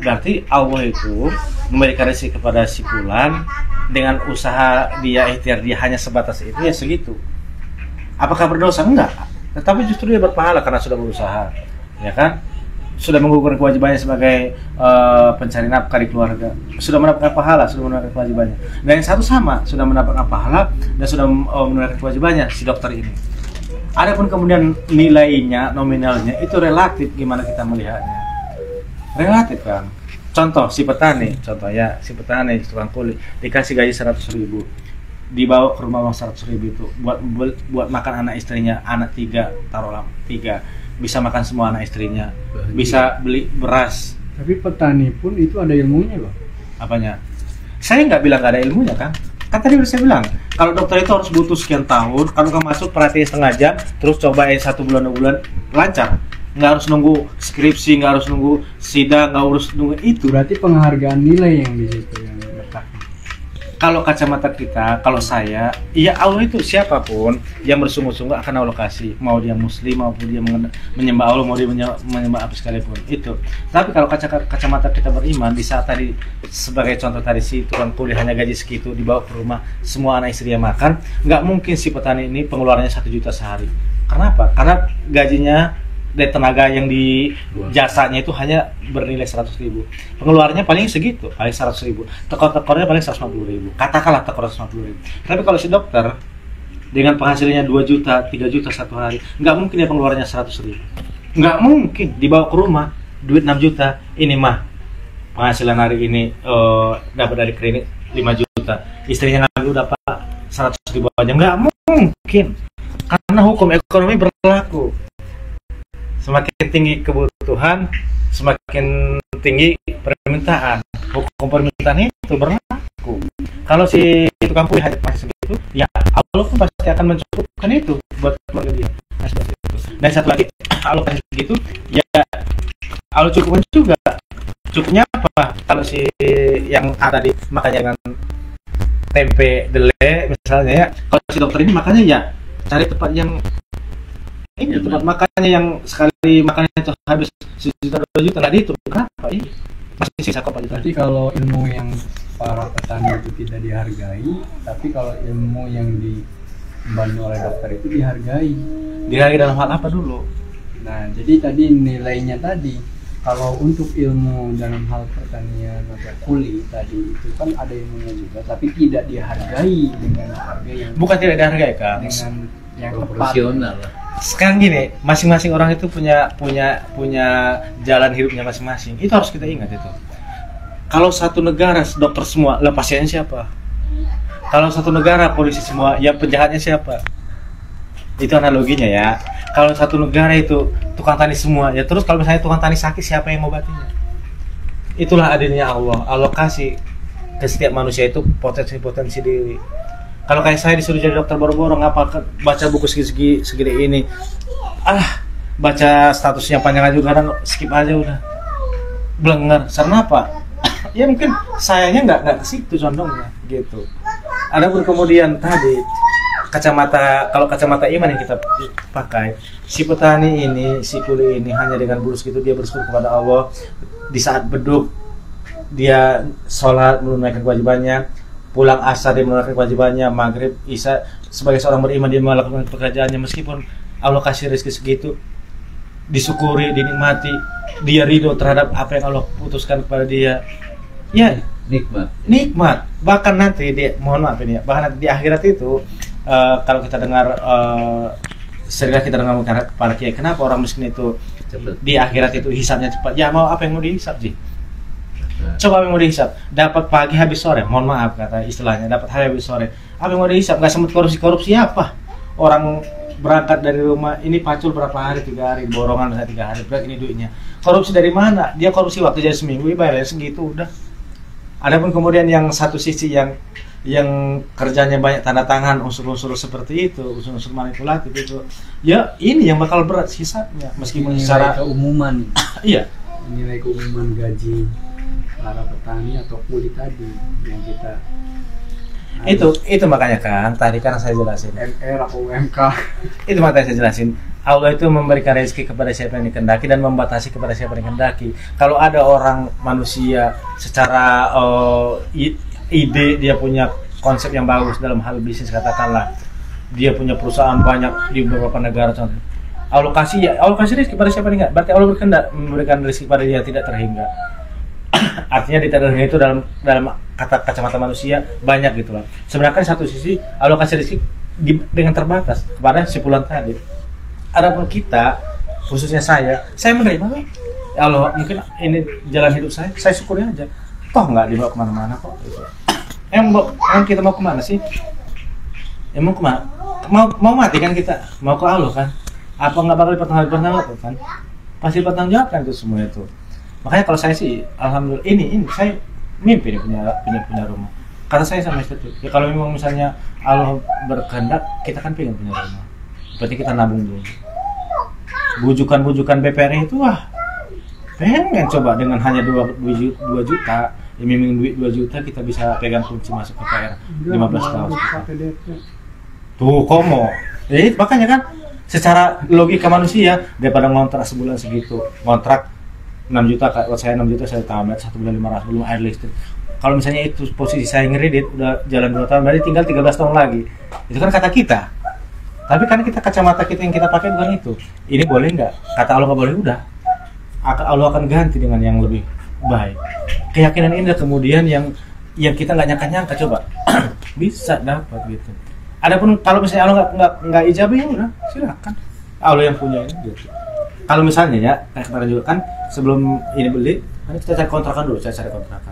Berarti Allah itu memberikan rezeki kepada si fulan dengan usaha dia, ikhtiar dia hanya sebatas itu ya segitu. Apakah berdosa? Enggak. Tetapi justru dia berpahala karena sudah berusaha, ya kan? Sudah menggugurkan kewajibannya sebagai pencari nafkah di keluarga, sudah mendapatkan pahala, sudah mendapatkan kewajibannya. Dan yang satu sama, sudah mendapatkan pahala dan sudah mendapatkan kewajibannya si dokter ini. Adapun kemudian nilainya, nominalnya itu relatif, gimana kita melihatnya? Relatif kan. Contoh si petani, tukang kulit dikasih gaji 100.000, dibawa ke rumah uang 100.000 itu buat makan anak istrinya, anak 3, taruhlah 3, bisa makan semua anak istrinya, bisa beli beras. Tapi petani pun itu ada ilmunya loh. Apanya? Saya nggak bilang nggak ada ilmunya kan tadi udah saya bilang, kalau dokter itu harus butuh sekian tahun. Kalau kamu masuk perhatiin setengah jam, terus cobain 1 bulan 2 bulan lancar, nggak harus nunggu skripsi, nggak harus nunggu sidang, nggak harus nunggu itu. Berarti penghargaan nilai yang di situ yang letak. Kalau kacamata kita, kalau saya, ya Allah itu siapapun yang bersungguh-sungguh akan Allah kasih, mau dia muslim maupun dia menyembah Allah, mau dia menyembah apa sekalipun itu. Tapi kalau kacamata kita beriman, di saat tadi sebagai contoh tadi si tukang kuli hanya gaji segitu dibawa ke rumah, semua anak istrinya makan, nggak mungkin si petani ini pengeluarannya 1 juta sehari. Kenapa? Karena gajinya dari tenaga yang di jasanya itu hanya bernilai 100.000. Pengeluarannya paling segitu, paling 100.000. Tekor-tekornya paling 150.000. Katakanlah tekor 150.000. Tapi kalau si dokter dengan penghasilannya 2 juta, 3 juta satu hari, nggak mungkin dia pengeluarannya 100.000. Nggak mungkin dibawa ke rumah duit 6 juta. Ini mah penghasilan hari ini dapat dari klinik 5 juta. Istrinya ngambil dapat 100.000 aja. Nggak mungkin. Karena hukum ekonomi berlaku. Semakin tinggi kebutuhan, semakin tinggi permintaan. Hukum permintaan itu berlaku. Kalau si tukang kue hanya masih segitu, ya Allah pun pasti akan mencukupkan itu buat keluarga dia. Nah, seperti itu. Dan satu lagi, Allah kasih segitu, ya Allah cukupkan juga. Cukupnya apa? Kalau si yang ada di makanya dengan tempe dele misalnya ya, kalau si dokter ini makanya ya cari tempat yang ini tempat makannya yang sekali makannya itu habis 1 juta 2 juta nggak dihitung. Kenapa? Ini masih sisa kok. Berarti kalau ilmu yang para petani itu tidak dihargai, tapi kalau ilmu yang dibantu oleh dokter itu dihargai. Dihargai dalam hal apa dulu? Nah, jadi tadi nilainya tadi, kalau untuk ilmu dalam hal pertanian atau kuli tadi itu kan ada ilmunya juga, tapi tidak dihargai dengan harga yang bukan tidak dihargai kan? Dengan yang Profesional lah. Sekarang gini, masing-masing orang itu punya jalan hidupnya masing-masing. Itu harus kita ingat itu. Kalau satu negara dokter semua, lah pasiennya siapa? Kalau satu negara polisi semua, ya penjahatnya siapa? Itu analoginya ya. Kalau satu negara itu tukang tani semua, ya terus kalau misalnya tukang tani sakit, siapa yang ngobatinya? Itulah adilnya Allah. Allah kasih ke setiap manusia itu potensi diri. Kalau kayak saya disuruh jadi dokter boro-boro, ngapa baca buku segede ini, baca statusnya panjang aja, kadang skip aja udah, blenger. Karena apa? Ya mungkin sayanya nggak ke situ condongnya, gitu. Adapun kemudian tadi kalau kacamata iman yang kita pakai, si petani ini, si kuli ini hanya dengan bulus gitu dia bersyukur kepada Allah. Di saat beduk dia sholat menunaikan kewajibannya. Pulang asar dia melakukan kewajibannya, maghrib, isya, sebagai seorang beriman dia melakukan pekerjaannya, meskipun Allah kasih rezeki segitu, disyukuri, dinikmati, dia ridho terhadap apa yang Allah putuskan kepada dia, ya nikmat. Bahkan nanti dia, mohon maaf ini ya, bahkan nanti di akhirat itu kalau kita dengar seringkali kita dengar para kiai, kenapa orang miskin itu di akhirat itu hisabnya cepat? Ya mau apa yang mau dihisab sih? Coba apa yang mau dihisap? Dapat pagi habis sore, mohon maaf kata istilahnya, dapat hari habis sore. Apa yang mau dihisap? Gak sempat korupsi apa? Orang berangkat dari rumah ini pacul berapa hari, 3 hari, borongan saya 3 hari, berarti ini duitnya. Korupsi dari mana? Dia korupsi waktu jadi seminggu, bayarnya segitu udah. Adapun kemudian yang satu sisi yang kerjanya banyak tanda tangan, unsur-unsur seperti itu, unsur-unsur manipulatif itu, ya ini yang bakal berat hisapnya, meskipun secara keumuman. Iya. Nilai keumuman gaji para petani atau kuli tadi yang kita itu makanya kan tadi kan saya jelasin MR atau UMK itu makanya saya jelasin, Allah itu memberikan rezeki kepada siapa yang dikehendaki dan membatasi kepada siapa yang dikehendaki. Kalau ada orang manusia secara ide dia punya konsep yang bagus dalam hal bisnis, katakanlah dia punya perusahaan banyak di beberapa negara contoh, Allah kasih rezeki pada siapa yang enggak, berarti Allah berkehendak memberikan rezeki pada dia tidak terhingga. Artinya di terhingga itu dalam kata kacamata manusia banyak gitu loh. Sebenarnya satu sisi Allah kasih rezeki dengan terbatas kepada si puluhan tadi. Adapun kita, khususnya saya menerima ya Allah, mungkin ini jalan hidup saya syukuri aja. Toh nggak dibawa kemana-mana kok gitu. Emang kita mau kemana sih? Emang kemana? Mau mati kan kita? Mau ke Allah kan? Apa nggak bakal dipertanggungjawabkan kan? Pasti dipertanggungjawabkan itu semua itu. Makanya kalau saya sih, alhamdulillah ini saya mimpi nih punya rumah. Kata saya sama istri tuh, ya kalau memang misalnya Allah berkehendak, kita kan pengen punya rumah. Berarti kita nabung dulu. bujukan BPR itu pengen coba dengan hanya 2 juta, iming duit 2 juta kita bisa pegang kunci masuk ke PR 15 tahun. Tuh komo. Makanya kan secara logika manusia daripada ngontrak sebulan segitu, ngontrak 6 juta, kalau saya 6 juta saya tambah 1 bulan 500 belum air listrik. Kalau misalnya itu posisi saya ngeredit udah jalan 2 tahun, berarti tinggal 13 tahun lagi. Itu kan kata kita. Tapi kan kita kacamata kita yang kita pakai bukan itu. Ini boleh nggak? Kata Allah nggak boleh, udah. Allah akan ganti dengan yang lebih baik. Keyakinan ini kemudian yang kita nggak nyangka-nyangka, coba bisa dapat gitu. Adapun kalau misalnya Allah nggak ijabah, ya udah silakan. Allah yang punya ini gitu. Kalau misalnya ya, kayak kemarin juga kan sebelum ini beli, kita cari kontrakan dulu, saya cari kontrakan.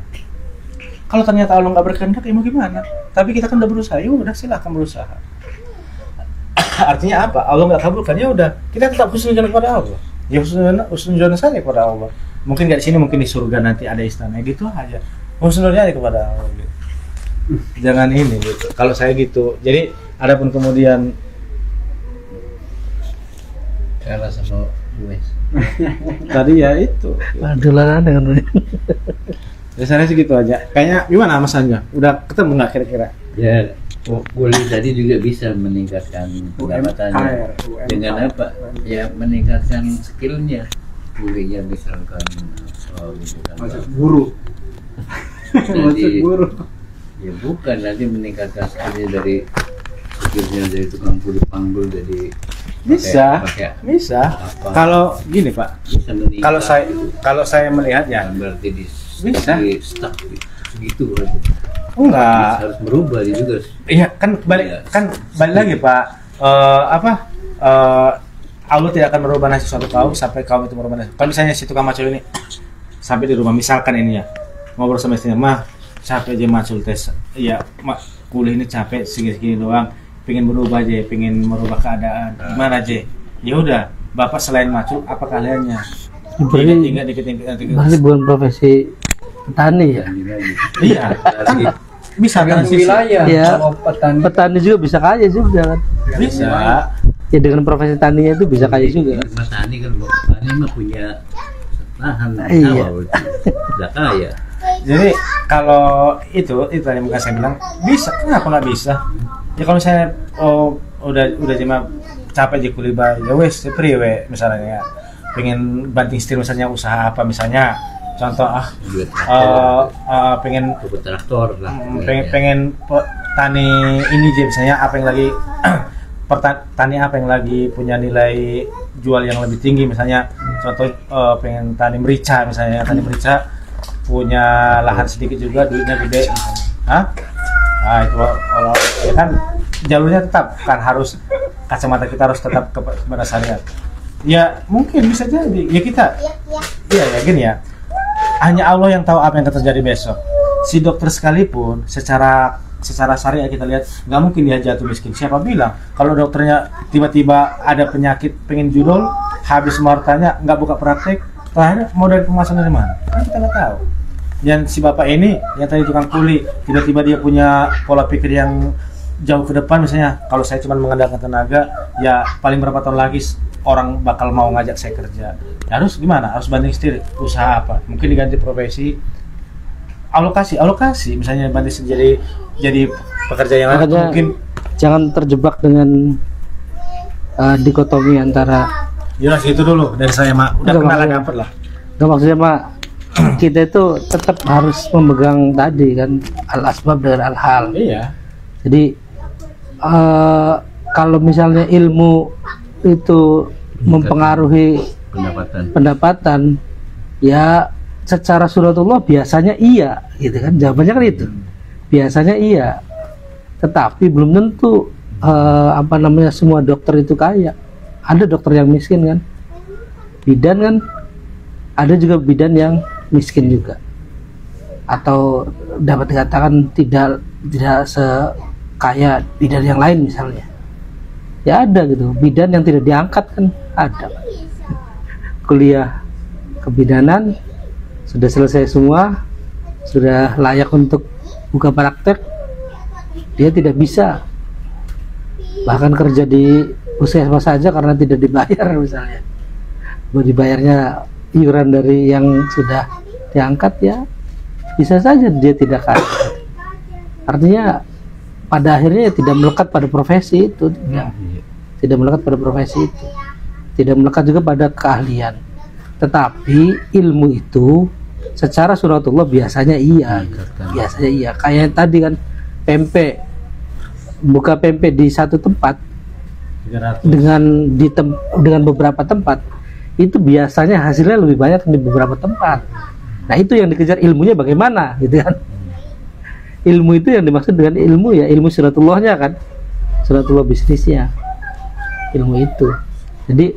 Kalau ternyata Allah nggak berkehendak, ya mau gimana? Tapi kita kan udah berusaha, ya udah silakan berusaha. Artinya apa? Allah nggak kabulkan, ya udah kita tetap husnuzon kepada Allah. Ya husnuzon saja kepada Allah. Mungkin nggak di sini, mungkin di surga nanti ada istana, gitu aja. Husnuzon aja kepada Allah. Gitu. Jangan ini gitu. Kalau saya gitu. Jadi adapun kemudian kalah sama US. tadi ya itu. Adularan dengan Dasarnya segitu aja. Kayaknya gimana Mas Anja? Udah ketemu nggak kira-kira? Ya, kuliah tadi juga bisa meningkatkan pendapatannya. Dengan apa? Ya meningkatkan skillnya. Kuliahnya misalkan Maksud guru. Maksud Jadi, guru. ya bukan, nanti meningkatkan skillnya dari tukang kulit panggul jadi Bisa. pakai Bisa. apa? Kalau gini Pak, Bisa meningkat. kalau saya melihatnya, berarti Bisa. di stuck segitu berarti. enggak. Harus berubah dia juga. Iya kan balik lagi Pak. Allah tidak akan merubah nasib suatu kaum sampai kaum itu merubah nasib. Kalau misalnya si tukang macul ini sampai di rumah, misalkan ini ya, ngobrol sama istrinya, mah capek aja macul tes, iya kuliah ini capek segini doang, pengen berubah aja, pengen merubah keadaan, gimana aja? Ya udah, bapak selain macul apa kaliannya? Tinggal dikit. berarti bukan profesi petani ya. Iya, kan bisa transisi. Ya, petani juga bisa kaya juga kan. Bisa. Ya dengan profesi taninya itu bisa kaya juga. Petani kan, petani mah punya lahan Iya. sawah, udah kaya. Jadi kalau itu yang bukan saya bilang bisa, kenapa nggak bisa? Ya kalau saya udah cuma capek aja kuliah, ya wes priwe misalnya, pengen banting setir misalnya usaha apa misalnya, contoh Duit pengen kebun traktor lah. pengen tani ini aja misalnya, apa yang lagi tani apa yang lagi punya nilai jual yang lebih tinggi misalnya, contoh pengen tani merica misalnya, tani merica punya lahan sedikit juga, duitnya gede misalnya. Nah itu kalau ya kan jalurnya tetap kan harus, kacamata kita harus tetap kepada syariat. Ya mungkin bisa jadi ya kita ya gini ya, hanya Allah yang tahu apa yang akan terjadi besok. Si dokter sekalipun secara syariat kita lihat nggak mungkin dia jatuh miskin. Siapa bilang kalau dokternya tiba-tiba ada penyakit pengen judul, habis martanya nggak buka praktek, terakhir mau dari pemasaran dari mana? Kan kita nggak tahu. Dan si bapak ini yang tadi tukang kuli, tiba-tiba dia punya pola pikir yang jauh ke depan misalnya, kalau saya cuma mengandalkan tenaga, ya paling berapa tahun lagi orang bakal mau ngajak saya kerja. Ya, harus gimana? Harus banding setir, usaha apa? Mungkin diganti profesi, alokasi misalnya banding jadi pekerja yang lain, Makanya mungkin jangan terjebak dengan dikotomi antara. jelas gitu dulu dari saya Mak, udah Enggak, kenal makanya. dapet lah. Nggak, maksudnya Pak, kita itu tetap harus memegang tadi kan al-asbab dengan al-hal. Iya. Jadi kalau misalnya ilmu itu mempengaruhi pendapatan, ya secara suratullah biasanya iya, gitu kan? Jawabannya kan itu. Biasanya iya. Tetapi belum tentu semua dokter itu kaya. Ada dokter yang miskin kan? Bidan kan? Ada juga bidan yang miskin juga. Atau dapat dikatakan tidak sekaya bidan yang lain misalnya. Ya ada gitu, bidan yang tidak diangkat kan ada. Kuliah kebidanan sudah selesai semua, sudah layak untuk buka praktek, dia tidak bisa bahkan kerja di puskesmas saja karena tidak dibayar misalnya. dibayarnya iuran dari yang sudah diangkat, ya bisa saja dia tidak kaya. Artinya pada akhirnya tidak melekat pada profesi itu, tidak melekat pada profesi itu, tidak melekat juga pada keahlian. Tetapi ilmu itu secara sunatullah biasanya iya, biasanya iya. Kayak tadi kan pempek, buka pempek di satu tempat 300. dengan beberapa tempat, itu biasanya hasilnya lebih banyak di beberapa tempat. Nah itu yang dikejar ilmunya bagaimana gitu kan. Ilmu itu yang dimaksud dengan ilmu, ya ilmu sunatullahnya kan, sunatullah bisnisnya, ilmu itu. Jadi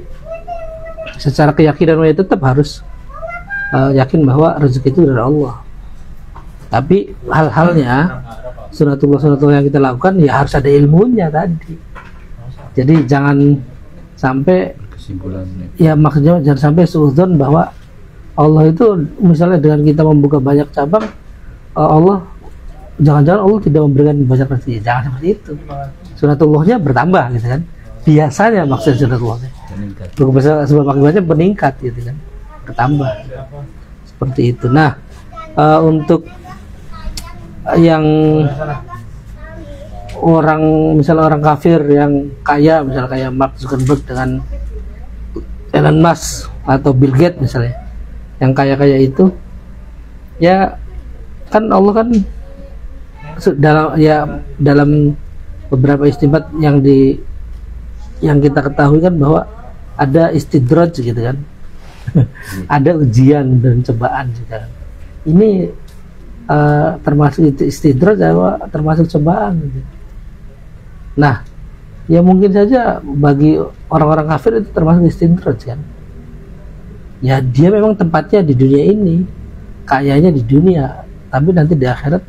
secara keyakinan ya tetap harus yakin bahwa rezeki itu dari Allah. Tapi hal-halnya sunatullah yang kita lakukan ya harus ada ilmunya tadi. Jadi jangan sampai Kesimpulannya. ya, maksudnya jangan sampai suudzon bahwa Allah itu misalnya dengan kita membuka banyak cabang, Allah jangan-jangan Allah tidak memberikan banyak rezeki. Jangan seperti itu. Sunatullahnya bertambah gitu kan. Biasanya maksudnya sunatullahnya sebab akibatnya meningkat gitu kan, bertambah seperti itu. Nah untuk yang misalnya orang kafir yang kaya, misalnya kayak Mark Zuckerberg dengan Elon Musk atau Bill Gates misalnya, yang kaya-kaya itu, ya kan Allah kan dalam beberapa istimbat yang kita ketahui kan bahwa ada istidraj gitu kan. Ada ujian dan cobaan juga. Ini termasuk istidraj atau termasuk cobaan gitu. Nah, ya mungkin saja bagi orang-orang kafir itu termasuk istidraj kan. Ya dia memang tempatnya di dunia ini, kayanya di dunia, tapi nanti di akhirat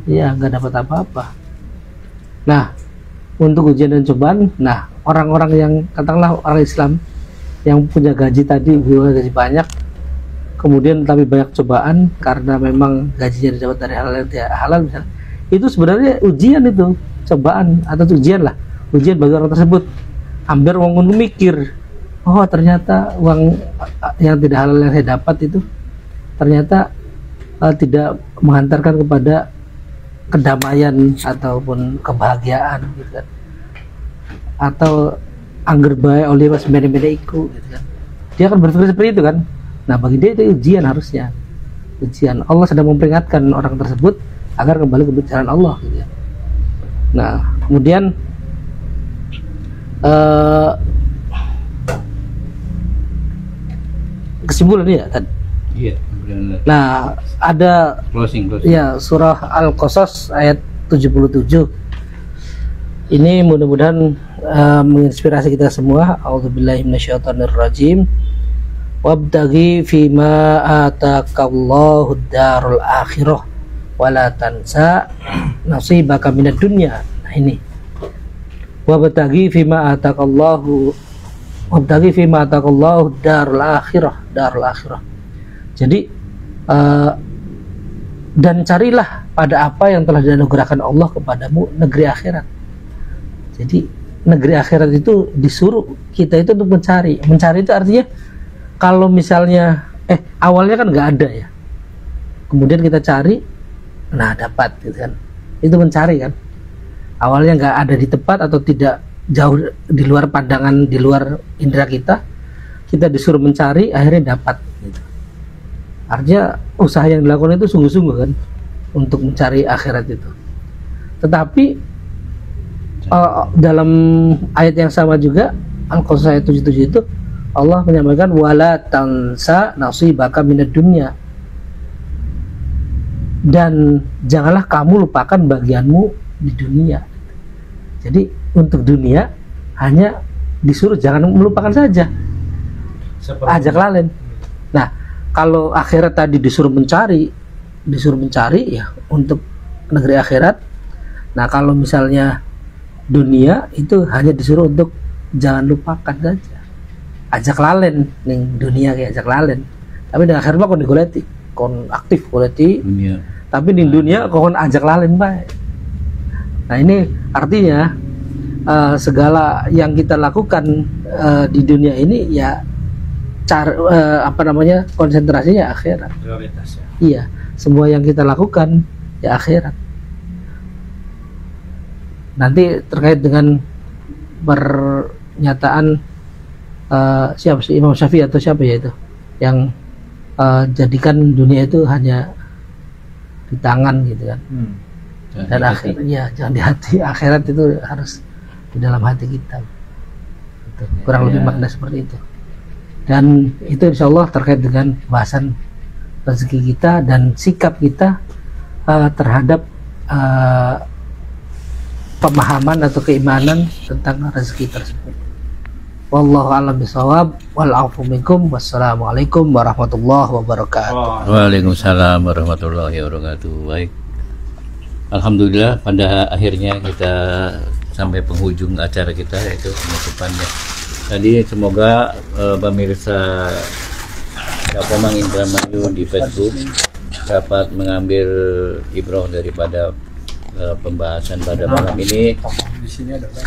ya nggak dapat apa-apa. Nah, untuk ujian dan cobaan, nah orang-orang yang katakanlah orang Islam yang punya gaji tadi, gaji banyak, kemudian tapi banyak cobaan karena memang gajinya didapat dari halal yang tidak halal misalnya, itu sebenarnya ujian, itu cobaan atau ujian lah, ujian bagi orang tersebut. Hampir orang mikir, oh ternyata uang yang tidak halal yang saya dapat itu ternyata tidak menghantarkan kepada kedamaian ataupun kebahagiaan gitu kan, atau angger bae oleh mas beda-beda iku gitu kan. Dia akan berpikir seperti itu kan. Nah bagi dia itu ujian, harusnya ujian. Allah sedang memperingatkan orang tersebut agar kembali ke jalan Allah gitu ya. Nah kemudian kesimpulannya ya tadi. Iya. Nah ada Closing. ya surah Al-Qasas ayat 77. Ini mudah-mudahan menginspirasi kita semua. A'udzubillahi minasyaitonirrajim. Wabtaghi fima atakallahu darul akhirah wala tansa nasibaka minad dunya. Nah ini. Wabtaghi fima atakallahu darul akhirah. Jadi dan carilah pada apa yang telah dianugerahkan Allah kepadamu, negeri akhirat. Jadi negeri akhirat itu disuruh kita itu untuk mencari itu artinya kalau misalnya awalnya kan nggak ada ya, kemudian kita cari, nah dapat gitu kan, itu mencari kan. Awalnya nggak ada di tempat atau tidak jauh di luar pandangan, di luar indera kita disuruh mencari, akhirnya dapat gitu. Artinya usaha yang dilakukan itu sungguh-sungguh kan untuk mencari akhirat itu. Tetapi dalam ayat yang sama juga Al-Qasas ayat 77 itu Allah menyampaikan wala tansa nasibaka minad dunya, dan janganlah kamu lupakan bagianmu di dunia. Jadi untuk dunia hanya disuruh jangan melupakan saja, ajak lalen. Nah kalau akhirat tadi disuruh mencari ya untuk negeri akhirat. Nah kalau misalnya dunia itu hanya disuruh untuk jangan lupakan saja, ajak lalen nih dunia kayak ajak lalen. Tapi di akhirat mah kon digoleti, kon aktif goleti dunia. Tapi di dunia kon ajak lalen baik. Nah ini artinya segala yang kita lakukan di dunia ini ya konsentrasinya akhirat. Prioritas ya. Iya, semua yang kita lakukan ya akhirat. Nanti terkait dengan pernyataan siapa sih, Imam Syafi'i atau siapa ya itu yang jadikan dunia itu hanya di tangan gitu kan. Dan akhirnya jangan di hati, akhirat itu harus di dalam hati kita. Gitu. Kurang lebih makna seperti itu. Dan itu insya Allah terkait dengan bahasan rezeki kita dan sikap kita terhadap pemahaman atau keimanan tentang rezeki tersebut. Wallahu a'lam bishawab, wal 'afu minkum, wassalamualaikum warahmatullahi wabarakatuh. Waalaikumsalam warahmatullahi wabarakatuh. Baik. Alhamdulillah pada akhirnya kita sampai penghujung acara kita, yaitu penutupannya. Tadi semoga pemirsa Kapomang Indramayu di Facebook dapat mengambil ibrah daripada pembahasan pada malam ini.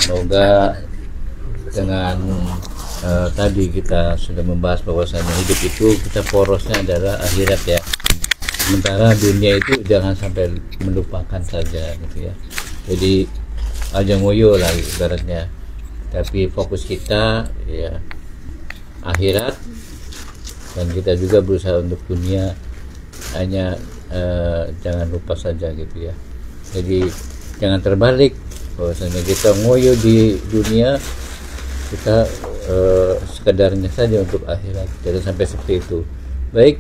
Semoga dengan tadi kita sudah membahas bahwasanya hidup itu kita porosnya adalah akhirat ya. Sementara dunia itu jangan sampai melupakan saja gitu ya. Jadi aja ngoyo lah ibaratnya. Tapi fokus kita ya akhirat, dan kita juga berusaha untuk dunia, hanya jangan lupa saja gitu ya. Jadi jangan terbalik bahwasanya kita ngoyo di dunia, kita sekedarnya saja untuk akhirat. Jangan sampai seperti itu. Baik,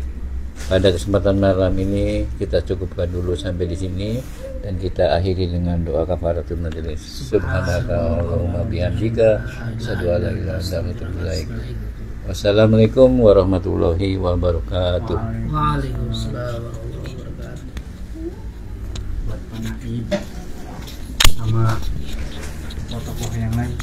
pada kesempatan malam ini kita cukupkan dulu sampai di sini, dan kita akhiri dengan doa kafaratul majelis. Subhanakallahumma bihamdika, asyhadu an la ilaha illa anta, astaghfiruka wa atubu ilaik. Wassalamualaikum warahmatullahi wabarakatuh. Waalaikumsalam warahmatullahi wabarakatuh. Buat Pak Naib sama tokoh-tokoh yang lain.